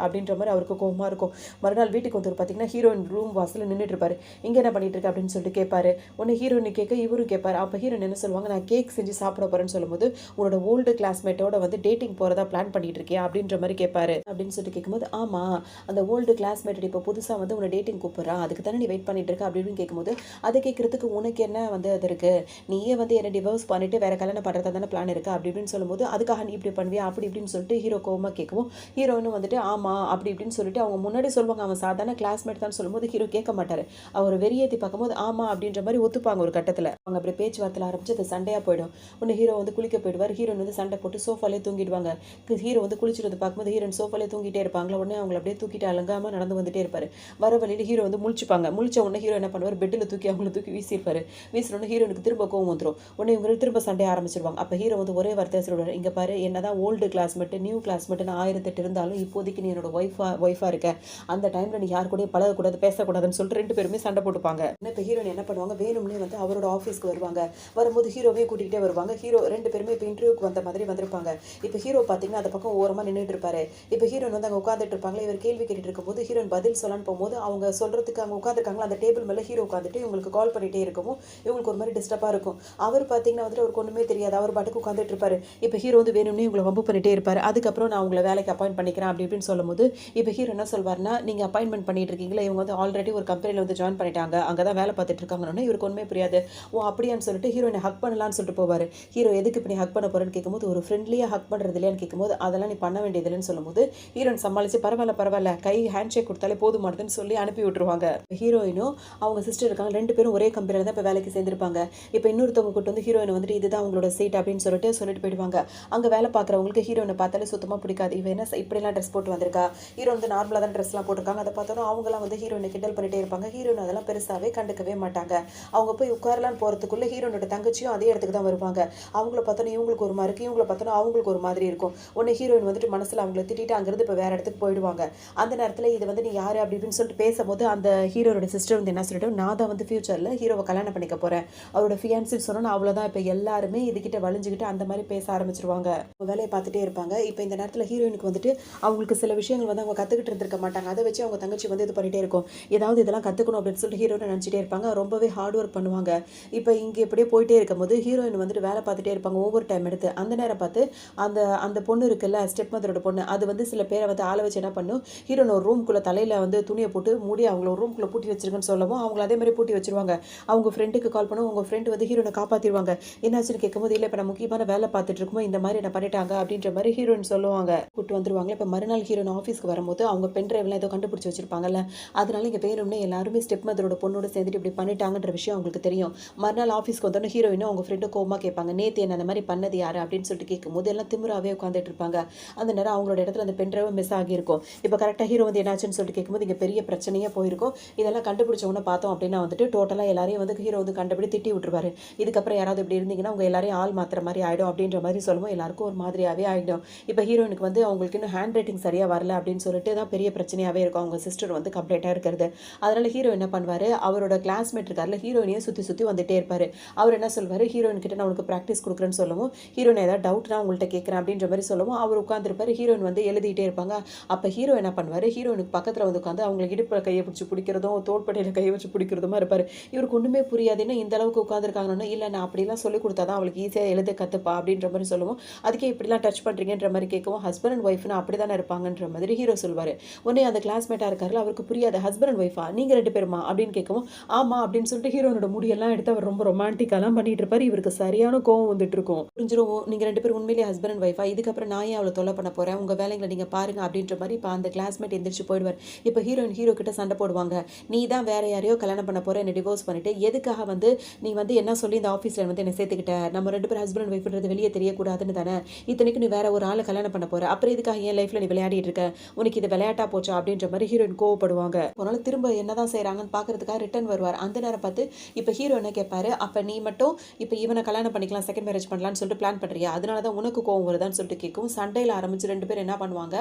அப்படின்ற மாதிரி அவருக்கு கோவமா இருக்கும். மறுநாள் வீட்டுக்கு வந்து பார்த்தீங்கன்னா ஹீரோயின் ரூம் வாசலில் நின்றுட்டு இருப்பாரு. இங்கே என்ன பண்ணிட்டு இருக்க அப்படின்னு சொல்லிட்டு கேட்பாரு. உன்னை ஹீரோயின் கேட்க இவரும் கேட்பாரு. அப்போ ஹீரோயின் என்ன சொல்லுவாங்க, நான் கேக் செஞ்சு சாப்பிட போறேன்னு சொல்லும்போது, உன்னோட ஓல்டு கிளாஸ்மேட்டோட வந்து டேட்டிங் போறதா பிளான் பண்ணிட்டு இருக்கியா அப்படின்ற மாதிரி கேட்பாரு. அப்படின்னு சொல்லிட்டு கேட்கும்போது, ஆமா அந்த ஓல்டு கிளாஸ்மேட் இப்போ புதுசாக வந்து உன்னை டேட்டிங் கூப்பிடுறான், அதுக்கு தானே நீ வெயிட் பண்ணிட்டு இருக்க அப்படின்னு கேட்கும்போது, அதை கேட்கறதுக்கு உனக்கு என்ன வந்து அது இருக்கு, நீயே வந்து என்ன டிவோர்ஸ் பண்ணிட்டு வேற கல்யாணம் பண்றதா தானே பிளான் இருக்கு அப்படி இப்படின்னு சொல்லும்போது, அதுக்காக நீ இப்படி பண்ணுவியா அப்படி இப்படின்னு சொல்லிட்டு ஹீரோ கோவமா கேட்கவும் ஹீரோயினும் வந்துட்டு ஆமா அப்படி இப்படின்னு சொல்லிட்டு அவங்க முன்னாடி சொல்லுவாங்க. அவன் சாதாரண கிளாஸ்மேட் தான் சொல்லும்போது ஹீரோ கேட்க மாட்டாரு. அவர் வெறியேற்றி பார்க்கும்போது ஆமா அப்படின்ற மாதிரி ஒத்துப்பாங்க. ஒரு கட்டத்தில் அவங்க அப்படி பேச்சுவார்த்தையில் ஆரம்பிச்சு அது சண்டையா போயிடும். ஒன்று ஹீரோ வந்து குளிக்க போயிடுவார். ஹீரோயின் வந்து சண்டை போட்டு சோஃபாலே தூங்கிடுவாங்க. ஹீரோ வந்து குளிச்சுட்டு பார்க்கும்போது ஹீரோயின் சோஃபாலே தூங்கிட்டே இருப்பாங்களா. உடனே அவங்களை அப்படியே தூக்கிட்டு அலங்காம நடந்து வந்துட்டே இருப்பாரு. வர வழியில் ஹீரோ வந்து முழிச்சுப்பாங்க. முழிச்ச உடனே ஹீரோ என்ன பண்ணுவார், பெட்டில் தூக்கி அவங்களை தூக்கி வீசியிருப்பாரு. வீசினோடனே ஹீரோனுக்கு திரும்ப கோவம் வந்துடும். உடனே இவங்க திரும்ப சண்டைய ஆரம்பிச்சிருவாங்க. அப்போ ஹீரோ வந்து ஒரே வார்த்தையை சொல்லுவார், இங்க பாரு என்னதான் ஓல்டு கிளாஸ்மேட் நியூ கிளாஸ்மேட் நான் 1008 இருந்தாலும் இப்போதைக்கு நீ என்னோட ஒய்ஃபா இருக்க. அந்த டைம்ல நீ யார் கூடயும் பழகக்கூடாது பேசக்கூடாதுன்னு சொல்லிட்டு 2 பேருமே சண்டை போட்டுப்பாங்க. இப்போ ஹீரோயின் என்ன பண்ணுவாங்க, வேணும்னே வந்து அவரோட ஆஃபீஸ்க்கு வருவாங்க. வரும்போது ஹீரோவே கூட்டிகிட்டே வருவாங்க. ஹீரோ 2 பேருமே இப்போ இன்டர்வியூக்கு வந்த மாதிரி வந்திருப்பாங்க. இப்போ ஹீரோ பார்த்தீங்கன்னா அந்த பக்கம் ஓரமாக நின்றுட்டு இருப்பாரு. இப்போ ஹீரோயின் வந்து அங்கே உட்காந்துட்டு இருப்பாங்களே. இவர் கேள்வி கேட்டுட்டு இருக்கும்போது ஹீரோயின் பதில் சொல்லலான்னு போகும்போது அவங்க சொல்றதுக்கு அங்கே உட்காந்துருக்காங்களா அந்த டேபிள் மேலே ஹீரோ உட்காந்துட்டு இவங்களுக்கு கால் பண்ணிட்டே இருக்கவும் இவங்களுக்கு ஒரு மாதிரி டிஸ்டர்பாக இருக்கும். அவர் பார்த்தீங்கன்னா வந்துட்டு அவருக்கு ஒன்றுமே தெரியாது. அவர் பாட்டுக்கு உட்காந்துட்டு இருப்பாரு. இப்போ ஹீரோ வந்து வேணும்னே உங்களை வம்பு பண்ணிட்டே இருப்பாரு. அதுக்கப்புறம் நான் உங்களை வேலைக்கு அப்பாயின்ட் பண்ணிக்கிறேன் அப்படி இப்படின்னு சொல்லும்போது இப்போ ஹீரோ என்ன சொல்வார்னா, நீங்க அப்பாயின்மெண்ட் பண்ணிட்டு இருக்கீங்களா, இவங்க வந்து ஆல்ரெடி ஒரு கம்பெனியில் வந்து ஜாயின் பண்ணிட்டாங்க, அங்கே தான் வேலை பார்த்துட்டு இருக்காங்கன்னு இவருக்கு ஒன்றுமே புரியாது. ஓ அப்படியான்னு சொல்லிட்டு ஹீரோயினை ஹக் பண்ணலான்னு சொல்லிட்டு போவார். ஹீரோ எதுக்கு இப்போ நீ ஹக் பண்ண போறேன்னு கேட்கும்போது, ஒரு ஃப்ரெண்ட்லியாக ஹக் பண்ணுறது இல்லையான்னு கேட்கும்போது, அதெல்லாம் நீ பண்ண வேண்டியது இல்லைன்னு சொல்லும்போது ஹீரோயின் சமாளிச்சு பரவாயில்ல கை ஹேண்ட் ஷேக் கொடுத்தாலே போதுமானதுன்னு சொல்லி அனுப்பி விட்டுருவாங்க. ஹீரோயினும் அவங்க சிஸ்டர் இருக்காங்க, 2 பேரும் ஒரே கம்பெனியில் தான் இப்போ வேலைக்கு சேர்ந்திருப்பாங்க. இப்போ இன்னொருத்தவங்க கூட்டு வந்து ஹீரோயின் வந்துட்டு இதுதான் உங்களோட சீட் அப்படின்னு சொல்லிட்டு போயிடுவாங்க. அங்கே வேலை பார்க்குறவங்களுக்கு ஹீரோயினை பார்த்தாலே சுத்தமாக பிடிக்காது. இவ என்ன இப்படிலாம் ட்ரெஸ் போட்டு வந்திருக்கா, ஹீரோ வந்து நார்மலாக தான் ட்ரெஸ்லாம் போட்டிருக்காங்க. அதை பார்த்தோன்னா அவங்களாம் வந்து ஹீரோயினை கிண்டல் பண்ணிட்டே இருப்பாங்க. ஹீரோயின் அதெல்லாம் பெருசாகவே கண்டுக்கவே மாட்டாங்க. அவங்க போய் உட்காரலான்னு போகிறதுக்குள்ளே ஹீரோனோட தங்கச்சியும் அதே இடத்துக்கு தான் வருவாங்க. அவங்கள பார்த்தோன்னா இவங்களுக்கு ஒரு மாதிரி இருக்கும், இவங்களை பார்த்தோன்னா அவங்களுக்கு ஒரு மாதிரி இருக்கும். உடனே ஹீரோயின் வந்துட்டு மனசில் அவங்கள திட்டிட்டு அங்கேருந்து இப்போ வேற இடத்துக்கு போயிடுவாங்க. அந்த நேரத்தில் இது வந்து நீ யார் அப்படி இப்படின்னு சொல்லிட்டு பேசும்போது அந்த ஹீரோட சிஸ்டர் வந்து என்ன சொல்லிட்டு, நான் தான் வந்து ஃபியூச்சரில் ஹீரோவை கல்யாணம் பண்ணிக்க போகிறேன், அவரோட ஃபியான்சின்னு சொன்னோன்னா அவ்வளோதான். இப்போ எல்லாருமே இதுகிட்ட வலிஞ்சுக்கிட்டு அந்த மாதிரி பேச ஆரம்பிச்சிருவாங்க. வேலையை பார்த்துட்டே இருப்பாங்க. இப்போ இந்த நேரத்தில் ஹீரோயினுக்கு வந்துட்டு அவங்களுக்கு சில விஷயங்கள் வந்து அவங்க கற்றுக்கிட்டு இருந்திருக்க மாட்டாங்க. அதை வச்சு அவங்க தங்கச்சி வந்து இது பண்ணிகிட்டே இருக்கும். ஏதாவது இதெல்லாம் கற்றுக்கணும் அப்படின்னு சொல்லிட்டு ஹீரோயின் நினச்சிட்டே இருப்பாங்க. ரொம்பவே ஹார்ட் ஒர்க் பண்ணுவாங்க. இப்போ இங்கே இப்படியே போயிட்டே இருக்கும்போது ஹீரோயின் வந்துட்டு வேலை பார்த்துட்டே இருப்பாங்க ஒவ்வொரு டைம் எடுத்து. அந்த நேரம் பார்த்து அந்த அந்த பொண்ணு இருக்குல்ல, ஸ்டெப் மதரோட பொண்ணு, அது வந்து சில பேரை வந்து ஆளை வச்சு என்ன பண்ணும், ஹீரோயின் ஒரு ரூம்குள்ளே தலையில் வந்து துணியை போட்டு மூடி அவங்கள ஒரு ரூம்குள்ளே பூட்டி வச்சிருக்குன்னு சொல்லவும் அவங்கள அதே மாதிரி பூட்டி வச்சிருவாங்க. அவங்க ஃப்ரெண்டுக்கு கால் பண்ணுவோம். அவங்க ஃப்ரெண்டு வந்து ஹீரோனை காப்பாற்றிடுவாங்க. என்னாச்சுன்னு கேட்கும்போது, இல்லை இப்போ நான் முக்கியமான வேலை பார்த்துட்டு இருக்கும்போது இந்த மாதிரி என்ன பண்ணிட்டு பண்ணிட்டாங்க அப்படின்ற மாதிரி ஹீரோயின் சொல்லுவாங்க. கூட்டு வந்துருவாங்க. இப்போ மறுநாள் ஹீரோயின் ஆஃபீஸ்க்கு வரும்போது அவங்க பென் டிரைவ்லாம் ஏதோ கண்டுபிடிச்சி வச்சிருப்பாங்கல்ல, அதனால இங்கே வேணும்னே எல்லாருமே ஸ்டெப் மதரோட பொண்ணோட சேர்ந்துட்டு இப்படி பண்ணிட்டாங்கன்ற விஷயம் அவங்களுக்கு தெரியும். மறுநாள் ஆஃபீஸ்க்கு வந்தோடனே ஹீரோயினும் அவங்க ஃப்ரெண்டும் கோவமாக கேட்பாங்க, நேற்று என்ன அந்த மாதிரி பண்ணது யாரு அப்படின்னு சொல்லிட்டு கேட்கும்போது எல்லாம் திமிராவே உட்காந்துட்டு இருப்பாங்க. அந்த நேரம் அவங்களோட இடத்துல அந்த பென் டிரைவ் மிஸ் ஆகியிருக்கும். இப்போ கரெக்டாக ஹீரோ வந்து என்னாச்சுன்னு சொல்லிட்டு கேட்கும்போது இங்கே பெரிய பிரச்சனையே போயிருக்கும். இதெல்லாம் கண்டுபிடிச்சவொன்னே பார்த்தோம் அப்படின்னா வந்துட்டு டோட்டலாக எல்லாரையும் வந்து ஹீரோ வந்து கண்டுபிடி திட்டி விட்டுருவாரு. இதுக்கப்புறம் யாராவது இப்படி இருந்தீங்கன்னா உங்க எல்லாரையும் ஆள் மாத்துற மாதிரி ஆயிடும் அப்படின்ற மாதிரி சொல்லுவோம். எல்லாருக்கும் ஒரு மாதிரியாவே ஆகிடும். இப்போ ஹீரோயினுக்கு வந்து அவங்களுக்கு இன்னும் ஹேண்ட் ரைட்டிங் சரியாக வரல அப்படின்னு சொல்லிட்டு தான் பெரிய பிரச்சனையாகவே இருக்கும். அவங்க சிஸ்டர் வந்து கம்ப்ளைண்ட்டாக இருக்கிறது. அதனால ஹீரோ என்ன பண்ணுவார், அவரோட கிளாஸ்மேட் இருக்கார்ல ஹீரோயினையே சுற்றி சுற்றி வந்துட்டே இருப்பார். அவர் என்ன சொல்வார், ஹீரோயின் கிட்ட நான் உனக்கு ப்ராக்டிஸ் கொடுக்குறேன்னு சொல்லவும், ஹீரோயின் ஏதாவது டவுட்னா உங்கள்கிட்ட கேட்குறேன் அப்படின்ற மாதிரி சொல்லவும் அவர் உட்காந்துருப்பாரு. ஹீரோயின் வந்து எழுதிட்டே இருப்பாங்க. அப்போ ஹீரோ என்ன பண்ணுவார், ஹீரோயினுக்கு பக்கத்தில் வந்து உட்காந்து அவங்க இடுப்பில் கையை பிடிச்சி பிடிக்கிறதும் தோட்பட்டையில் கையை வச்சு பிடிக்கிறதுமா இருப்பார். இவருக்கு ஒன்றுமே புரியாது. என்ன இந்த அளவுக்கு உட்காந்துருக்காங்கன்னா, இல்லை நான் அப்படிலாம் சொல்லிக் கொடுத்தா தான் அவளுக்கு ஈஸியாக எழுத கற்றுப்பா அப்படின்ற மாதிரி சொல்லுவோம். அதுக்கே இப்படிலாம் டச் பண்ணுறீங்கன்ற மாதிரி கேட்கவும், ஹஸ்பண்ட் அண்ட் ஒய்ஃப்னா அப்படி தானே இருப்பாங்கன்ற மாதிரி ஹீரோ சொல்வார். உடனே அந்த கிளாஸ்மேட்டாக இருக்காருல அவருக்கு புரியாது, ஹஸ்பண்ட் அண்ட் ஒய்ஃபா நீங்கள் 2 பேருமா அப்படின்னு கேட்கவும், ஆமாம் அப்படின்னு சொல்லிட்டு ஹீரோனோட முடியெல்லாம் எடுத்து அவர் ரொம்ப ரொமான்டிக்காலாம் பண்ணிட்டு இருப்பார். இவருக்கு சரியான கோவம் வந்துட்டு இருக்கும். புரிஞ்சிரும், நீங்கள் 2 பேரும் உண்மையிலேயே ஹஸ்பண்ட் அண்ட் ஒய்ஃபா, இதுக்கப்புறம் நான் ஏன் அவளை தொல்லை பண்ண போகிறேன், உங்கள் வேலைங்களை நீங்கள் பாருங்க அப்படின்ற மாதிரி இப்போ அந்த கிளாஸ்மேட் எந்திரிச்சு போயிடுவார். இப்போ ஹீரோயின் ஹீரோ கிட்ட சண்டை போடுவாங்க. நீ தான் வேற யாரையோ கல்யாணம் பண்ண போற, என்ன டிவோர்ஸ் பண்ணிட்டு எதுக்காக வந்து நீ வந்து என்ன சொல்லி இந்த ஆஃபீஸில் வந்து என்ன சேர்த்துக்கிட்ட, நம்ம 2 பேரும் ஹஸ்பண்ட் அண்ட் ஒய்ஃப்ன்றது வெளியே தெரியக்கூடாதுன்னு தானே, இத்தனைக்கு நீ வேற ஒரு ஆளை கல்யாணம் பண்ண போற, அப்புறம் இதுக்காக என் லைஃப்ல நீ விளையாடிட்டு இருக்க, உனக்கு இது விளையாட்டா போச்சா அப்படின்ற மாதிரி ஹீரோயின் கோவப்படுவாங்க. அதனால திரும்ப என்னதான் செய்யறாங்கன்னு பாக்குறதுக்காக ரிட்டர்ன் வருவார். அந்த நேரம் பார்த்து இப்போ ஹீரோ என்ன கேட்பாரு, அப்ப நீ மட்டும் இப்போ இவனை கல்யாணம் பண்ணிக்கலாம், செகண்ட் மேரேஜ் பண்ணலாம்னு சொல்லிட்டு பிளான் பண்றியா, அதனால தான் உனக்கு கோவம் வருதான்னு சொல்லிட்டு கேட்கும். சண்டையில் ஆரம்பிச்சு 2 பேரும் என்ன பண்ணுவாங்க,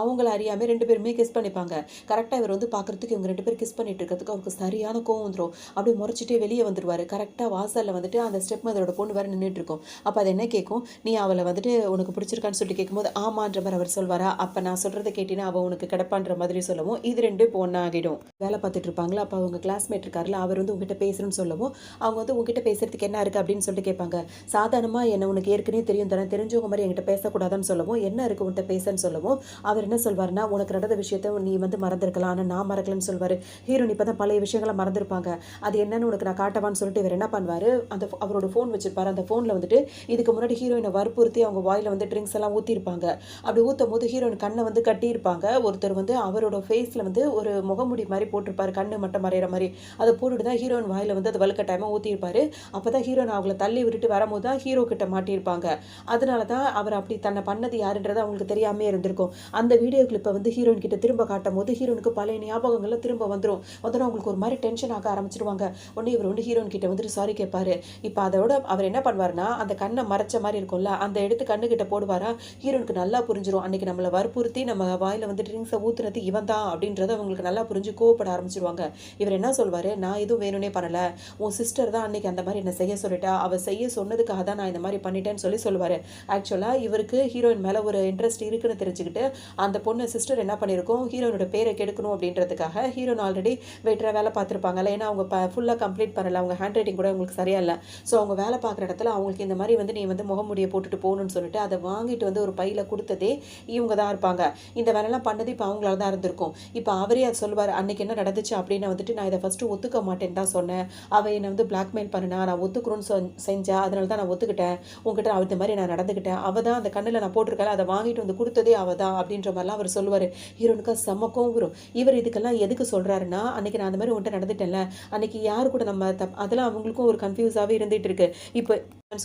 அவங்கள அறியாம 2 பேருமே கிஸ் பண்ணிப்பாங்க. கரெக்டா இவர் வந்து பாக்குறதுக்கு இவங்க 2 பேரும் கிஸ் பண்ணிட்டு இருக்கிறதுக்கு அவருக்கு சரியான கோவம் வந்துடும். அப்படி முறைச்சிட்டே வெளியே வந்துருவாரு. கரெக்டாக வாசலில் வந்துட்டு அந்த ஸ்டெப் மதரோட பொண்ணு வேறு நின்றுட்டு இருக்கும். அப்போ அது என்ன கேட்கும், நீ அவளை வந்துட்டு உனக்கு பிடிச்சிருக்கான்னு சொல்லிட்டு கேட்கும்போது ஆமான்ற மாதிரி அவர் சொல்வாரா, அப்போ நான் சொல்கிறத கேட்டினா அவள் உனக்கு கிடப்பான்ற மாதிரி சொல்லவும் இது 2 பொண்ணு ஆகிடும். வேலை பார்த்துட்டு இருப்பாங்களா, அப்போ அவங்க கிளாஸ்மேட் இருக்காருல அவர் வந்து உங்ககிட்ட பேசுறேன்னு சொல்லவும் அவங்க வந்து உங்ககிட்ட பேசுறதுக்கு என்ன இருக்குது அப்படின்னு சொல்லிட்டு கேட்பாங்க. சாதாரணமாக என்ன உனக்கு ஏற்கனவே தெரியும் தானே, தெரிஞ்சவங்க மாதிரி என்கிட்ட பேசக்கூடாதுன்னு சொல்லவும் என்ன இருக்குது உன்கிட்ட பேசுன்னு சொல்லவும் அவர் என்ன சொல்வார்னா, உனக்கு நடந்த விஷயத்த நீ வந்து மறந்துருக்கலாம், ஆனால் நான் மறக்கலன்னு சொல்வார். ஹீரோயின் இப்போ தான் பழைய விஷயங்களை மறந்துருப்பாங்க. அது என்னன்னு உனக்கு நான் காட்டவான்னு சொல்லிட்டு இவர் என்ன பண்ணுவார், அந்த அவரோட ஃபோன் வச்சிருப்பாரு. அந்த ஃபோனில் வந்துட்டு இதுக்கு முன்னாடி ஹீரோயினை வற்புறுத்தி அவங்க வாயில் வந்து ட்ரிங்க்ஸ் எல்லாம் ஊற்றிருப்பாங்க. அப்படி ஊற்றும் போது ஹீரோயின் கண்ணை வந்து கட்டியிருப்பாங்க. ஒருத்தர் வந்து அவரோட ஃபேஸில் வந்து ஒரு முகமுடி மாதிரி போட்டிருப்பாரு, கண்ணு மட்டும் மறையிற மாதிரி. அதை போட்டுட்டு தான் ஹீரோயின் வாயில் வந்து அது வலுக்கட்டாயமாக ஊற்றிருப்பாரு. அப்போ தான் ஹீரோயின் அவங்கள தள்ளி விட்டுட்டு வரும்போது தான் ஹீரோ கிட்ட மாட்டியிருப்பாங்க. அதனால தான் அவர் அப்படி தன்னை பண்ணது யாருன்றது அவங்களுக்கு தெரியாமே இருந்திருக்கும். அந்த வீடியோ கிளிப்பை வந்து ஹீரோயின் கிட்ட திரும்ப காட்டும் போது ஹீரோனுக்கு பழைய ஞாபகங்கள்லாம் திரும்ப வந்துடும். அவங்களுக்கு ஒரு மாதிரி டென்ஷன் ஆக ஆரம்பிச்சிருவாங்க. உடனே இவர் வந்து ஹீரோயின் கிட்ட வந்துட்டு சாரி கேட்பாரு. இப்போ அதோட அவர் என்ன பண்ணுவாருன்னா, அந்த கண்ணை மறைச்ச மாதிரி இருக்கும்ல, அந்த எடுத்து கண்ணு கிட்ட போடுவாரா. ஹீரோனுக்கு நல்லா புரிஞ்சிடும், அன்னைக்கு நம்மளை வற்புறுத்தி நம்ம வாயில வந்து ட்ரிங்க்ஸை ஊத்துனது இவன் தான் அப்படின்றது அவங்களுக்கு நல்லா புரிஞ்சு கோவப்பட ஆரம்பிச்சிருவாங்க. இவர் என்ன சொல்வாரு, நான் எதுவும் வேணும்னே பண்ணல, உன் சிஸ்டர் தான் அன்னைக்கு அந்த மாதிரி என்ன செய்ய சொல்லிட்டா, அவ செய்ய சொன்னதுக்காக தான் நான் இந்த மாதிரி பண்ணிட்டேன்னு சொல்லுவாரு. ஆக்சுவலா இவருக்கு ஹீரோயின் மேல ஒரு இன்ட்ரெஸ்ட் இருக்குன்னு தெரிஞ்சுக்கிட்டு அந்த பொண்ணு சிஸ்டர் என்ன பண்ணிருக்கோம், ஹீரோனோட பேரை கெடுக்கணும் அப்படின்றதுக்காக ஹீரோன் ஆல்ரெடி வெயிட்டரா வேலை பார்த்துருப்பாங்கல்ல, ஏன்னா அவங்க ஃபுல்லாக கம்ப்ளீட் பண்ணல, அவங்க ஹேண்ட் ரைட்டிங் கூட அவங்களுக்கு சரியா இல்லை. ஸோ அவங்க வேலை பார்க்குற இடத்துல அவங்களுக்கு இந்த மாதிரி வந்து நீ வந்து முகமுடியை போட்டுட்டு போகணும்னு சொல்லிட்டு அதை வாங்கிட்டு வந்து ஒரு பையில கொடுத்ததே இவங்க தான் இருப்பாங்க. இந்த வேலைலாம் பண்ணது இப்போ அவங்களால தான் இருந்திருக்கும். இப்போ அவரே அதை சொல்லுவார், அன்னைக்கு என்ன நடந்துச்சு அப்படின்னு வந்துட்டு நான் இதை ஃபர்ஸ்ட் ஒத்துக்க மாட்டேன்னு தான் சொன்னேன், அவள் என்னை வந்து பிளாக்மெயில் பண்ணினா, நான் ஒத்துக்கணும்னு செஞ்சா, அதனால தான் நான் ஒத்துக்கிட்டேன், உங்ககிட்ட இந்த மாதிரி நான் நடந்துக்கிட்டேன், அவள் தான் அந்த கண்ணில் நான் போட்டிருக்கேன் அதை வாங்கிட்டு வந்து கொடுத்ததே அவள் தான் அப்படின்ற மாதிரிலாம் அவர் சொல்லுவார். ஹீரோனுக்கு செம்மக்கும் வரும். இவர் இதுக்கெல்லாம் எதுக்கு சொல்கிறாருன்னா, அன்னைக்கு நான் அந்த மாதிரி உன்கிட்ட நடந்துட்டேன்ல, அன்னைக்கு யாரு கூட நம்ம அதெல்லாம் அவங்களுக்கும் ஒரு கன்ஃபியூஸாகவே இருந்துகிட்டு இருக்கு. இப்போ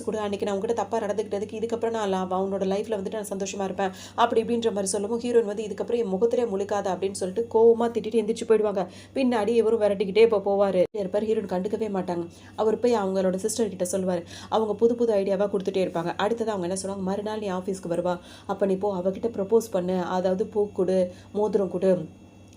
கூட அன்னைக்கு நான் உங்ககிட்ட தப்பாக நடந்துக்கிட்டதுக்கு இதுக்கப்புறம் நான் அவனோட லைஃப்பில் வந்துட்டு நான் சந்தோஷமாக இருப்பேன் அப்படி இப்படின்ற மாதிரி சொல்லவும் ஹீரோயின் வந்து இதுக்கப்புறம் என் முகத்திலே முழிக்காத அப்படின்னு சொல்லிட்டு கோவமாக திட்டிட்டு எந்திரிச்சு போயிடுவாங்க. பின்னாடி இவரும் விரட்டிக்கிட்டே இப்போ போவார். இருப்பார். ஹீரோயின் கண்டுக்கவே மாட்டாங்க. அவர் போய் அவங்களோட சிஸ்டர் கிட்ட சொல்லுவார். அவங்க புது புது ஐடியாவாக கொடுத்துட்டே இருப்பாங்க. அடுத்தது அவங்க என்ன சொல்லுவாங்க, மறுநாள் நீ ஆஃபீஸ்க்கு வருவா, அப்போ நீ போ அவகிட்ட ப்ரப்போஸ் பண்ணு, அதாவது பூ கொடு, மோதிரம் கொடு,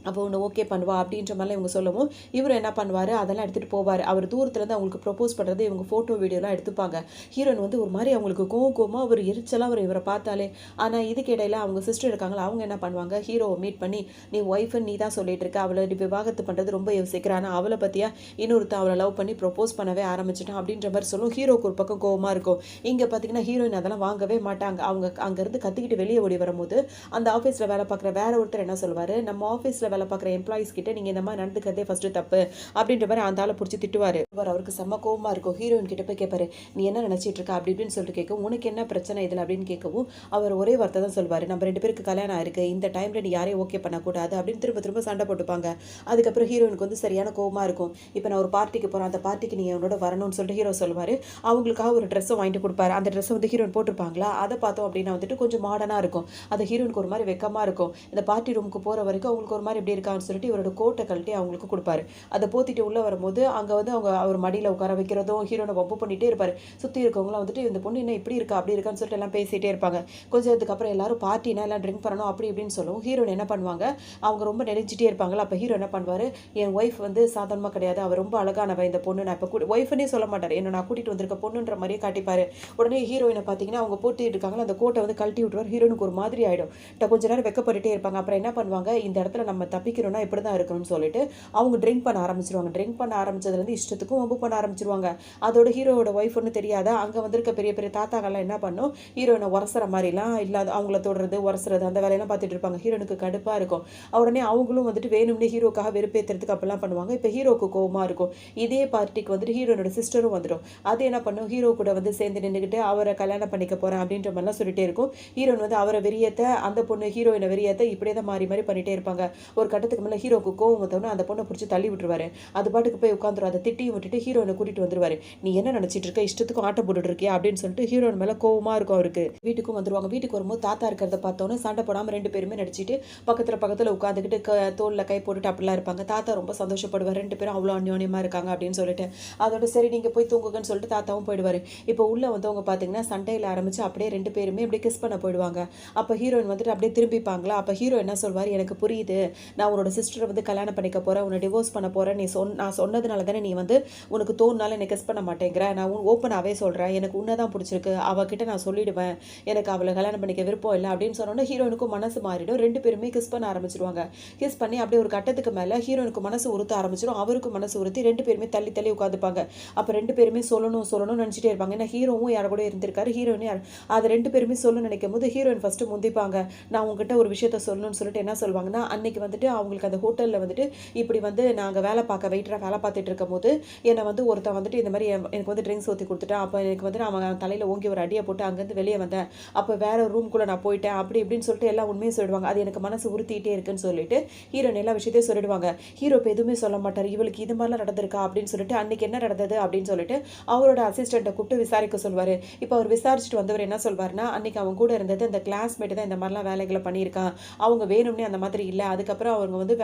அப்போ ஒன்று ஓகே பண்ணுவா அப்படின்ற மாதிரிலாம் இவங்க சொல்லவும் இவர் என்ன பண்ணுவார், அதெல்லாம் எடுத்துகிட்டு போவார். அவர் தூரத்துலேருந்து அவங்களுக்கு ப்ரப்போஸ் பண்ணுறது இவங்க ஃபோட்டோ வீடியோலாம் எடுத்துப்பாங்க. ஹீரோயின் வந்து ஒரு மாதிரி அவங்களுக்கு கோவமாக அவர் எரிச்சலாக அவர் இவரை பார்த்தாலே. ஆனால் இதுக்கு இடையில அவங்க சிஸ்டர் இருக்காங்களா, அவங்க என்ன பண்ணுவாங்க, ஹீரோவை மீட் பண்ணி நீ ஒய்ஃப்னு நீ தான் சொல்லிட்டு இருக்க, அவளை விவாகரத்து பண்ணுறது ரொம்ப யோசிக்கிறான், அவளை பற்றியா இன்னொருத்த அவளை லவ் பண்ணி ப்ரப்போஸ் பண்ணவே ஆரம்பிச்சிட்டான் அப்படின்ற மாதிரி சொல்லும். ஹீரோக்கு ஒரு பக்கம் கோவமாக இருக்கும். இங்கே பார்த்தீங்கன்னா ஹீரோயின் அதெல்லாம் வாங்கவே மாட்டாங்க. அவங்க அங்கேருந்து கத்திக்கிட்டு வெளியே ஓடி வரும்போது அந்த ஆஃபீஸில் வேலை பார்க்குற வேற ஒருத்தர் என்ன சொல்வார், நம்ம ஆஃபீஸில் வேலை பார்க்குற எம்ப்ளாயிஸ் கிட்ட நீங்கள் இந்த மாதிரி நடந்துக்கிறதே ஃபஸ்ட்டு தப்பு அப்படின்ற மாதிரி அந்த ஆளை பிடிச்சி திட்டுவார். அவருக்கு செம்ம கோவமா இருக்கும். ஹீரோயின் கிட்ட போய் கேட்பாரு, நீ என்ன நினைச்சிட்டு இருக்க அப்படி இப்படின்னு சொல்லிட்டு கேட்கவும், உனக்கு என்ன பிரச்சனை இதில் அப்படின்னு கேட்கவும், அவர் ஒரே வார்த்தை தான் சொல்வார், நம்ம 2 பேருக்கு கல்யாணம் ஆயிருக்கு, இந்த டைம்ல நீ யாரையும் ஓகே பண்ணக்கூடாது அப்படின்னு திரும்ப திரும்ப சண்டை போட்டுப்பாங்க. அதுக்கப்புறம் ஹீரோயினுக்கு வந்து சரியான கோவமா இருக்கும். இப்போ நான் ஒரு பார்ட்டிக்கு போகிறேன், அந்த பார்ட்டிக்கு நீ என்னோட வரணும்னு சொல்லிட்டு ஹீரோ சொல்லுவார். அவங்களுக்காக ஒரு ட்ரெஸ்ஸை வாங்கிட்டு கொடுப்பாரு. அந்த ட்ரெஸ்ஸை வந்து ஹீரோயின் போட்டிருப்பாங்களா, அதை பார்த்தோம் அப்படின்னா வந்துட்டு கொஞ்சம் மாடர்னாக இருக்கும். அது ஹீரோயினுக்கு ஒரு மாதிரி வெக்கமாக இருக்கும். இந்த பார்ட்டி ரூமுக்கு போகிற வரைக்கும் அவங்களுக்கு ஒரு மாதிரி எப்படி இருக்கான்னு சொல்லிட்டு இவரோட கோட்டை கழட்டி அவங்களுக்கு கொடுப்பாரு. அதை போத்திட்டு உள்ளே வரும்போது அங்கே வந்து அவங்க அவர் மடியில் உட்கார வைக்கிறதும் ஹீரோனை வம்பு பண்ணிகிட்டே இருப்பார். சுற்றி இருக்கவங்களாம் வந்துட்டு இந்த பொண்ணு என்ன இப்படி இருக்கா அப்படி இருக்கான்னு சொல்லிட்டு எல்லாம் பேசிகிட்டே இருப்பாங்க. கொஞ்சம் அதுக்கப்புறம் எல்லாரும் பார்ட்டினா எல்லாம் ட்ரிங்க் பண்ணணும் அப்படி இப்படின்னு சொல்லுவோம். ஹீரோன் என்ன பண்ணுவாங்க, அவங்க ரொம்ப நெளிஞ்சிட்டே இருப்பாங்களா. அப்போ ஹீரோ என்ன பண்ணுவார், என் ஒய்ஃப் வந்து சாதாரணமாக கிடையாது, அவர் ரொம்ப அழகானவ இந்த பொண்ணு, நான் இப்போ ஒய்ஃப்னே சொல்ல மாட்டார், என்ன நான் கூட்டிகிட்டு வந்திருக்க பொண்ணுன்ற மாதிரியே காட்டிப்பார். உடனே ஹீரோயினை பார்த்தீங்கன்னா அவங்க போட்டுட்டு இருக்காங்களா, அந்த கோட்டை வந்து கழட்டி விட்டுருவார். ஹீரோனுக்கு ஒரு மாதிரி ஆகிடும். கொஞ்ச நேரம் வெக்கப்பட்டுட்டே இருப்பாங்க. அப்புறம் என்ன பண்ணுவாங்க, இந்த இடத்துல நம்ம தப்பிக்கிறோம்னா இப்படி தான் இருக்கணும்னு சொல்லிட்டு அவங்க ட்ரிங்க் பண்ண ஆரம்பிச்சிருவாங்க. ட்ரிங்க் பண்ண ஆரம்பிச்சதுலேருந்து இஷ்டத்துக்கும் வம்பு பண்ண ஆரம்பிச்சிருவாங்க. அதோட ஹீரோவோட ஒய்ஃப் ஒன்றும் தெரியாதா, அங்கே வந்திருக்க பெரிய பெரிய தாத்தாக்கள்லாம் என்ன பண்ணும், ஹீரோயினை உரசுற மாதிரிலாம் இல்லாத அவங்கள தொடுறது உரசுறது அந்த வேலையெல்லாம் பார்த்துட்டு இருப்பாங்க. ஹீரோனுக்கு கடுப்பாக இருக்கும். உடனே அவங்களும் வந்துட்டு வேணும்னே ஹீரோக்காக வெறுப்பேற்றுறதுக்கு அப்பெல்லாம் பண்ணுவாங்க. இப்போ ஹீரோக்கு கோவமாக இருக்கும். இதே பார்ட்டிக்கு வந்துட்டு ஹீரோனோட சிஸ்டரும் வந்துடும். அது என்ன பண்ணும், ஹீரோ கூட வந்து சேர்ந்து நின்றுக்கிட்டு அவரை கல்யாணம் பண்ணிக்க போகிறேன் அப்படின்ற மாதிரிலாம் சொல்லிட்டே இருக்கும். ஹீரோன் வந்து அவரை வெறியத்தை, அந்த பொண்ணு ஹீரோயினை வெறியத்தை இப்படியே தான் மாறி மாறி பண்ணிகிட்டே இருப்பாங்க. ஒரு கட்டத்துக்கு மேலே ஹீரோக்கு கோவம் வந்தோன்னா அந்த பொண்ணை பிடிச்சி தள்ளி விட்டுருவாரு. அது பாட்டுக்கு போய் உட்காந்துரும். அதை திட்டியும் விட்டுட்டு ஹீரோயினை கூட்டிகிட்டு வந்துருவாரு. நீ என்ன நினச்சிட்டு இருக்க, இஷ்டத்துக்கும் ஆட்டம் போட்டுட்டு இருக்கியா அப்படின்னு சொல்லிட்டு ஹீரோயின் மேலே கோவமாக இருக்கும் அவருக்கு. வீட்டுக்கும் வந்துருவாங்க. வீட்டுக்கு வரும்போது தாத்தா இருக்கிறத பார்த்தோன்னே சண்டை போடாமல் 2 பேருமே நடிச்சிட்டு பக்கத்தில் உட்காந்துக்கிட்டு தோளில் கை போட்டுட்டு அப்படிலாம் இருப்பாங்க. தாத்தா ரொம்ப சந்தோஷப்படுவார், 2 பேரும் அவ்வளோ அந்யோன்யமாக இருக்காங்க அப்படின்னு சொல்லிட்டு. அதோட சரி நீங்கள் போய் தூங்குங்கன்னு சொல்லிட்டு தாத்தாவும் போயிடுவார். இப்போ உள்ளே வந்தவங்க பார்த்தீங்கன்னா சண்டையில் ஆரம்பித்து அப்படியே 2 பேருமே அப்படியே கிஸ் பண்ண போயிடுவாங்க. அப்போ ஹீரோயின் வந்துட்டு அப்படியே திரும்பிப்பாங்களா. அப்போ ஹீரோ என்ன சொல்வார், எனக்கு புரியுது, நான் உன்னோட சிஸ்டரை வந்து கல்யாணம் பண்ணிக்க போகிறேன், உன்னை டிவோர்ஸ் பண்ண போகிறேன், நான் சொன்னதுனால தானே நீ வந்து உனக்கு தோணுனால என்னை கிஸ் பண்ண மாட்டேங்கிற, நான் ஓப்பனாகவே சொல்கிறேன், எனக்கு உன்னை தான் பிடிச்சிருக்கு, அவகிட்ட நான் சொல்லிடுவேன், எனக்கு அவளை கல்யாணம் பண்ணிக்க விருப்பம் இல்லை அப்படின்னு சொன்னோன்னா ஹீரோனுக்கும் மனசு மாறிடும். 2 பேருமே கிஸ் பண்ண ஆரம்பிச்சிருவாங்க. கிஸ் பண்ணி அப்படியே ஒரு கட்டத்துக்கு மேலே ஹீரோனுக்கு மனசு உறுத்த ஆரம்பிச்சிடும், அவருக்கும் மனசு உறுத்தி 2 பேருமே தள்ளி தள்ளி உட்காந்துப்பாங்க. அப்போ 2 பேருமே சொல்லணும்னு நினச்சிட்டே இருப்பாங்க. ஏன்னா ஹீரோவும் யாரை கூட இருந்திருக்காரு, ஹீரோயின் யார், அதை 2 பேருமே சொல்லணும்னு நினைக்கும் போது ஹீரோயின் ஃபஸ்ட்டு முந்திப்பாங்க. நான் உங்ககிட்ட ஒரு விஷயத்த சொல்லணும்னு சொல்லிட்டு என்ன சொல்லுவாங்கன்னா, அன்னைக்கு வந்துட்டு அவங்களுக்கு அந்த ஹோட்டலில் வந்துட்டு இப்படி வந்து நாங்கள் வெயிட்டராக வேலை பார்த்துட்டு இருக்கும் போது என்னை வந்து ஒருத்தன் வந்துட்டு இந்த மாதிரி எனக்கு வந்து ட்ரிங்க்ஸ் ஊற்றி கொடுத்துட்டான். அப்போ எனக்கு வந்து நான் தலையில் ஓங்கி ஒரு அடியை போட்டு அங்கேருந்து வெளியே வந்தேன். அப்போ வேற ஒரு ரூம்குள்ளே நான் போயிட்டேன் அப்படி இப்படின்னு சொல்லிட்டு எல்லா உண்மையும் சொல்லிடுவாங்க. அது எனக்கு மனசு உறுத்திட்டே இருக்குன்னு சொல்லிட்டு ஹீரோயின் எல்லா விஷயத்தையும் சொல்லிடுவாங்க. ஹீரோ இப்போ எதுவுமே சொல்ல மாட்டார். இவளுக்கு இது மாதிரிலாம் நடந்திருக்கா அப்படின்னு சொல்லிட்டு அன்னைக்கு என்ன நடந்தது அப்படின்னு சொல்லிட்டு அவரோட அசிஸ்டண்ட்டை கூப்பிட்டு விசாரிக்க சொல்வார். இப்போ அவர் விசாரிச்சுட்டு வந்தவர் என்ன சொல்வார்னா, அன்னைக்கு அவங்க கூட இருந்தது அந்த கிளாஸ்மேட் தான் இந்த மாதிரிலாம் வேலைகளை பண்ணியிருக்கான், அவங்க வேணும்னே அந்த மாதிரி இல்லை, அதுக்கப்புறம் அவங்க வந்து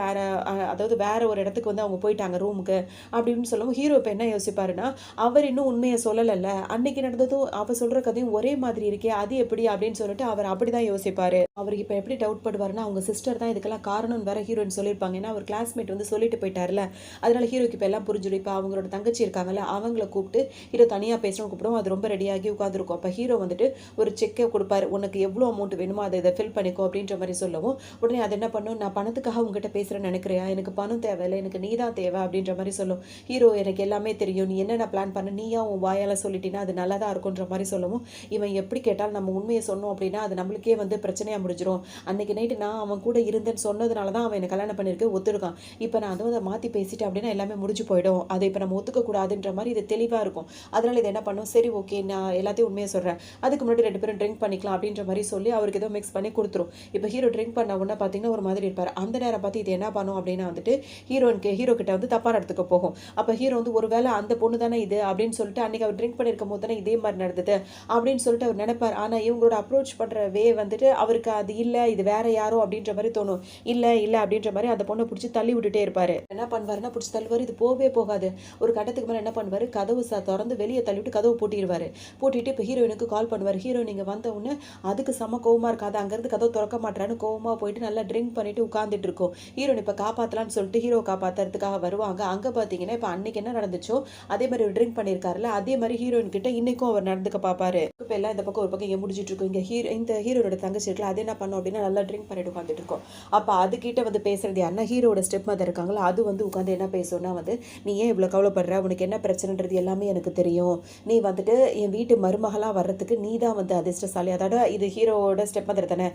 வேற ஒரு இடத்துக்கு வந்து அவங்க போயிட்டாங்க ரூமுக்கு அப்படின்னு சொல்லவும் ஹீரோ இப்போ என்ன யோசிப்பாருன்னா, அவர் இன்னும் உண்மையை சொல்லலைல்ல, அன்னைக்கு நடந்ததும் அவ சொல்கிற கதையும் ஒரே மாதிரி இருக்கே, அது எப்படி அப்படின்னு சொல்லிட்டு அவர் அப்படி தான் யோசிப்பார். அவருக்கு இப்போ எப்படி டவுட் படுவார்னா, அவங்க சிஸ்டர் தான் இதுக்கெல்லாம் காரணம்னு வேற ஹீரோயின் சொல்லியிருப்பாங்க. ஏன்னா அவர் கிளாஸ்மேட் வந்து சொல்லிட்டு போயிட்டார்ல, அதனால ஹீரோக்கு இப்போ எல்லாம் புரிஞ்சிடும். இப்போ அவங்களோட தங்கச்சி இருக்காங்கல்ல, அவங்கள கூப்பிட்டு ஹீரோ தனியாக பேசணும் கூப்பிடுவோம். அது ரொம்ப ரெடியாகி உட்காந்துருக்கும். அப்போ ஹீரோ வந்துட்டு ஒரு செக்கை கொடுப்பாரு, உனக்கு எவ்வளோ அமௌண்ட் வேணுமோ அதை இதை ஃபில் பண்ணிக்கோ அப்படின்ற மாதிரி சொல்லவும் உடனே அது என்ன பண்ணும், நான் பணத்துக்காக உங்ககிட்ட பேசுகிறேன்னு நினைக்கிறியா, எனக்கு பணம் தேவையில்லை, எனக்கு நீ தான் தேவை அப்படின்ற மாதிரி சொல்லும். ஹீரோ எனக்கு எல்லாமே தெரியும், நீ என்னென்ன பிளான் பண்ண நீயா உன் வாயால் சொல்லிட்டீங்கன்னா அது நல்லா தான் இருக்குன்ற மாதிரி சொல்லவும், இவன் எப்படி கேட்டாலும் நம்ம உண்மையை சொன்னோம் அப்படின்னா அது நம்மளுக்கே வந்து பிரச்சனையாக முடிஞ்சிடும். அன்னைக்கு நைட்டு நான் அவன் கூட இருந்தேன்னு சொன்னதுனால தான் அவன் என்னை கல்யாணம் பண்ணியிருக்க ஒத்துருக்கான். இப்போ நான் அதை மாற்றி பேசிட்டேன் அப்படின்னா எல்லாமே முடிஞ்சு போயிடும், அதை இப்போ நம்ம ஒத்துக்கக்கூடாதுன்ற மாதிரி இது தெளிவாக இருக்கும். அதனால் இது என்ன பண்ணும், சரி ஓகே நான் எல்லாத்தையும் உண்மையை சொல்கிறேன், அதுக்கு முன்னாடி 2 பேரும் ட்ரிங்க் பண்ணிக்கலாம் அப்படின்ற மாதிரி சொல்லி அவருக்கு ஏதோ மிக்ஸ் பண்ணி கொடுத்துரும். இப்போ ஹீரோ ட்ரிங்க் பண்ண உடனே பார்த்தீங்கன்னா ஒரு மாதிரி இருப்பார். அந்த நேரம் பார்த்து இது என்ன பண்ணும் அப்படின்னா வந்துட்டு ஹீரோ கிட்ட வந்து தப்பான இடத்துக்கு போகும். அப்போ ஹீரோ வந்து ஒரு வேளை அந்த பொண்ணு தானே இது அப்படின்னு சொல்லிட்டு அன்னைக்கு அவர் ட்ரிங்க் பண்ணியிருக்கும் போது தானே இதே மாதிரி நடந்தது அப்படின்னு சொல்லிட்டு அவர் நினைப்பார். ஆனால் இவங்களோட அப்ரோச் பண்ணுற வந்துட்டு அவருக்கு அது இல்லை, இது வேற யாரோ அப்படின்ற மாதிரி தோணும். இல்லை அப்படின்ற மாதிரி அந்த பொண்ணை பிடிச்சி தள்ளி விட்டுட்டே இருப்பாரு. என்ன பண்ணுவாருன்னா பிடிச்சி தள்ளுவார், இது போகவே போகாது. ஒரு கட்டத்துக்கு மேலே என்ன பண்ணுவார், கதவு திறந்து வெளியே தள்ளிவிட்டு கதவு பூட்டிடுவார். பூட்டிட்டு இப்போ ஹீரோயினுக்கு கால் பண்ணுவார். ஹீரோ நீங்கள் வந்த உடனே அதுக்கு செம்ம கோவமாக இருக்காது, அங்கேருந்து கதவு திறக்க மாட்டான்னு கோவமாக போயிட்டு நல்லா ட்ரிங்க் பண்ணிட்டு உட்காந்துட்டு இருக்கும். ஹீரோயின் இப்போ காப்பாற்றலான்னு சொல்லிட்டு ஹீரோ காப்பாற்றுறதுக்காக வருவாங்க. அங்கே பார்த்தீங்கன்னா இப்போ அன்னைக்கு என்ன நடந்துச்சோ அதே மாதிரி ஒரு ட்ரிங்க் பண்ணியிருக்காருல, அதே மாதிரி ஹீரோயின் கிட்ட இன்னைக்கும் அவர் நடந்துக்க பார்ப்பாரு. இப்போ எல்லாம் இந்த பக்கம் ஒரு பக்கம் இங்கே முடிஞ்சிட்டு இருக்கும். இந்த ஹீரோட தங்கச்சி இருக்குல்ல, அது என்ன பண்ணும் அப்படின்னா நல்லா ட்ரிங்க் பண்ணிட்டு உட்காந்துட்டு இருக்கும். அப்போ அதுக்கிட்ட வந்து பேசுறது யாருன்னா ஹீரோட ஸ்டெப் மதர் இருக்காங்களா, அது வந்து உட்காந்து என்ன பேசணும்னா வந்து, நீ ஏன் இவ்வளோ கவலைப்படுற, உனக்கு என்ன பிரச்சனைன்றது எல்லாமே எனக்கு தெரியும், நீ வந்துட்டு என் வீட்டு மருமகளாக வர்றதுக்கு நீ தான் வந்து அதிர்ஷ்டசாலி, அதோட இது ஹீரோட ஸ்டெப் மதர் தானே,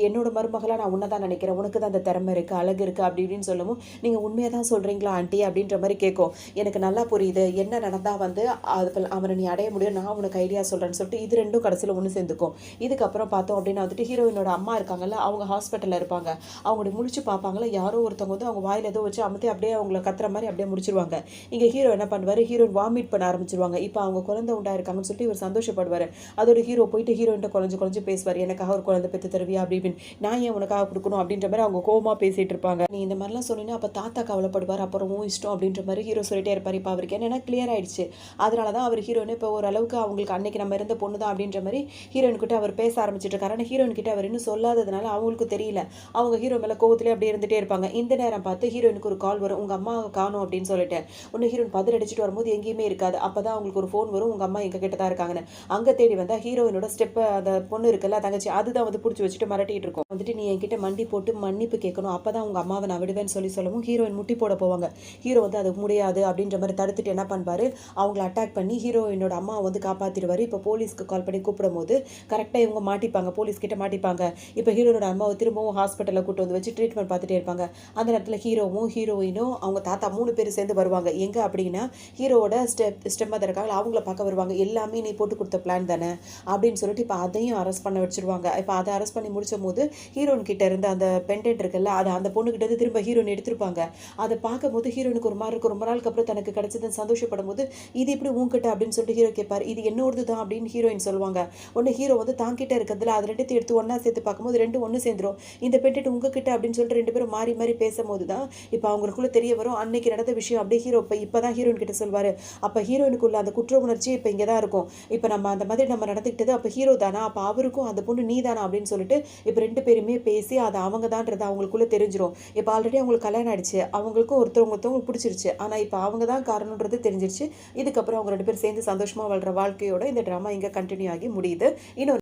என்னோட மருமகளாக நான் உன்னை தான் நினைக்கிறேன், உனக்கு தான் அந்த திறமை இருக்குது அழகு இருக்குது அப்படி இப்படின்னு சொல்லவும், நீங்கள் உண்மையாக தான் சொல்கிறீங்களா ஆண்டி அப்படின்ற மாதிரி கேட்கும். எனக்கு எனக்கு நல்லா புரியுது, என்ன நடந்தா வந்து அது அவனை நீ அடைய முடியும், நான் உனக்கு ஐடியா சொல்கிறேன்னு சொல்லிட்டு இது ரெண்டும் கடைசியில் ஒன்று சேர்ந்துக்கும். இதுக்கப்புறம் பார்த்தோம் அப்படின்னா வந்துட்டு ஹீரோயினோட அம்மா இருக்காங்கல்ல, அவங்க ஹாஸ்பிட்டலில் இருப்பாங்க. அவங்களுடைய முழிச்சு பார்ப்பாங்களா, யாரோ ஒருத்தவங்க வந்து அவங்க வாயில் ஏதோ வச்சு அமுத்தி அப்படியே அவங்கள கத்துற மாதிரி அப்படியே முடிச்சிருவாங்க. இங்கே ஹீரோ என்ன பண்ணுவார், ஹீரோயின் வாமிட் பண்ண ஆரம்பிச்சிருவாங்க. இப்போ அவங்க குழந்தை உண்டாயிருக்காங்கன்னு சொல்லிட்டு இவர் சந்தோஷப்படுவார். அதோட ஹீரோ போயிட்டு ஹீரோயின்ட்ட குழஞ்சு பேசுவார், எனக்காக ஒரு குழந்தை பெற்று தருவியா அப்படி இப்படின்னு. நான் ஏன் உனக்காக கொடுக்கணும் அப்படின்ற மாதிரி அவங்க கோவமாக பேசிகிட்டு இருப்பாங்க. நீ இந்த மாதிரிலாம் சொன்னீங்கன்னா அப்போ தாத்தா கவலைப்படுவார், அப்புறம் இஷ்டம் அப்படின்ற மாதிரி ஹீரோ சொல்லிட்டே இருப்பார். இப்போ அவருக்கு என்னென்னா கிளியர் ஆயிடுச்சு. அதனால தான் அவர் ஹீரோயின் இப்போ ஓரளவுக்கு அவங்களுக்கு அன்னைக்கு நம்ம இருந்த பொண்ணு தான் அப்படின்ற மாதிரி ஹீரோயின் கிட்ட அவர் பேச ஆரம்பிச்சிட்டு இருக்காரு. ஆனால் ஹீரோயின் கிட்ட அவர் இன்னும் சொல்லாததுனால அவங்களுக்கு தெரியல. அவங்க ஹீரோ மேலே கோவத்திலே அப்படியே இருந்துகிட்டே இருப்பாங்க. இந்த நேரம் பார்த்து ஹீரோயினுக்கு ஒரு கால் வரும், உங்கள் அம்மா காணும் அப்படின்னு சொல்லிட்டு. ஒன்று ஹீரோயின் பதற அடிச்சுட்டு வரும்போது எங்கேயுமே இருக்காது. அப்போ தான் அவங்களுக்கு ஒரு ஃபோன் வரும், உங்கள் அம்மா எங்கள் கிட்ட தான் இருக்காங்கன்னு. அங்கே தேடி வந்தால் ஹீரோயினோட ஸ்டெப்பு அந்த பொண்ணு இருக்குல்ல தங்கச்சி, அதுதான் வந்து பிடிச்சி வச்சுட்டு மிரட்டிட்டு இருக்கும். வந்துட்டு நீ என்கிட்ட மண்டி போட்டு மன்னிப்பு கேட்கணும், அப்போ தான் உங்கள் அம்மாவை நான் விடுவேன்னு சொல்லவும் ஹீரோயின் முட்டி போட போவாங்க. ஹீரோ வந்து அது முடியாது அப்படின்ற மாதிரி தடுத்துட்டு என்ன பண்ணுவார், அவங்கள அட்டாக் பண்ணி ஹீரோயினோட அம்மாவை வந்து காப்பாற்றிடுவார். இப்போ போலீஸ்க்கு கால் பண்ணி கூப்பிடும் போது கரெக்டாக இவங்க மாட்டிப்பாங்க, போலீஸ் கிட்ட மாட்டிப்பாங்க. இப்போ ஹீரோனோட அம்மாவை திரும்பவும் ஹாஸ்பிட்டலில் கூட்டு வந்து வச்சு ட்ரீட்மெண்ட் பார்த்துட்டே இருப்பாங்க. அந்த நேரத்தில் ஹீரோவும் ஹீரோயினும் அவங்க தாத்தா 3 பேர் சேர்ந்து வருவாங்க. எங்கே அப்படின்னா ஹீரோவோட ஸ்டெப் மதர் இருக்காங்க, அவங்கள பார்க்க வருவாங்க. எல்லாமே நீ போட்டு கொடுத்த பிளான் தானே அப்படின்னு சொல்லிட்டு இப்போ அதையும் அரெஸ்ட் பண்ண வச்சிருவாங்க. இப்போ அதை அரெஸ்ட் பண்ணி முடிச்ச போது ஹீரோயின் கிட்ட இருந்த அந்த பெண்டன்ட் இருக்குல்ல, அதை அந்த பொண்ணு கிட்ட இருந்து திரும்ப ஹீரோயின் எடுத்திருப்பாங்க. அதை பார்க்கும்போது ஹீரோனுக்கு ஒரு மாதிரி இருக்கும். ரொம்ப நாளுக்கு அப்புறம் தனக்கு கிடைச்சதுன்னு சந்தோஷப்படும் போது இது இப்படி உன்கிட்ட அப்படின்னு சொல்லிட்டு ஹீரோ கேட்பார். இது என்னோடது தான் அப்படின்னு ஹீரோயின் சொல்லுவாங்க. ஒன்று ஹீரோ வந்து தாங்கிட்ட இருக்கிறதுல அது ரெண்டுத்தையும் எடுத்து ஒன்றா சேர்த்து பார்க்கும்போது ரெண்டும் ஒன்று சேர்ந்துடும். இந்த பெண்டன்ட் உங்ககிட்ட அப்படின்னு சொல்லிட்டு 2 பேரும் மாறி மாறி பேசும்போது தான் இப்போ அவங்களுக்குள்ள தெரிய வரும் அன்னைக்கு நடந்த விஷயம். அப்படியே ஹீரோ இப்போ தான் ஹீரோயின் கிட்ட சொல்வார். அப்போ ஹீரோயினுக்குள்ள அந்த குற்ற உணர்ச்சி இப்போ இங்கே தான் இருக்கும். இப்போ நம்ம அந்த மாதிரி நம்ம நடந்துக்கிட்டது அப்போ ஹீரோ தானா, அப்போ அவருக்கும் அந்த பொண்ணு நீ தானா அப்படின்னு சொல்லிட்டு இப்போ 2 பேருமே பேசி அது அவங்க தான்றது அவங்களுக்குள்ள தெரிஞ்சிடும். இப்போ ஆல்ரெடி அவங்களுக்கு கல்யாணம் ஆயிடுச்சு, அவங்களுக்கும் ஒருத்தவங்க பிடிச்சிருச்சு. ஆனால் இப்போ அவங்க தான் காரணன்றது தெரிஞ்சிருச்சு. இதுக்கப்புறம் அவங்க 2 பேரும் சேர்ந்து சந்தோஷமாக வாழ்கிற வாழ்க்கையோட இந்த ட்ராமா இங்கே கண்டினியூ ஆகி முடியுது. இன்னொரு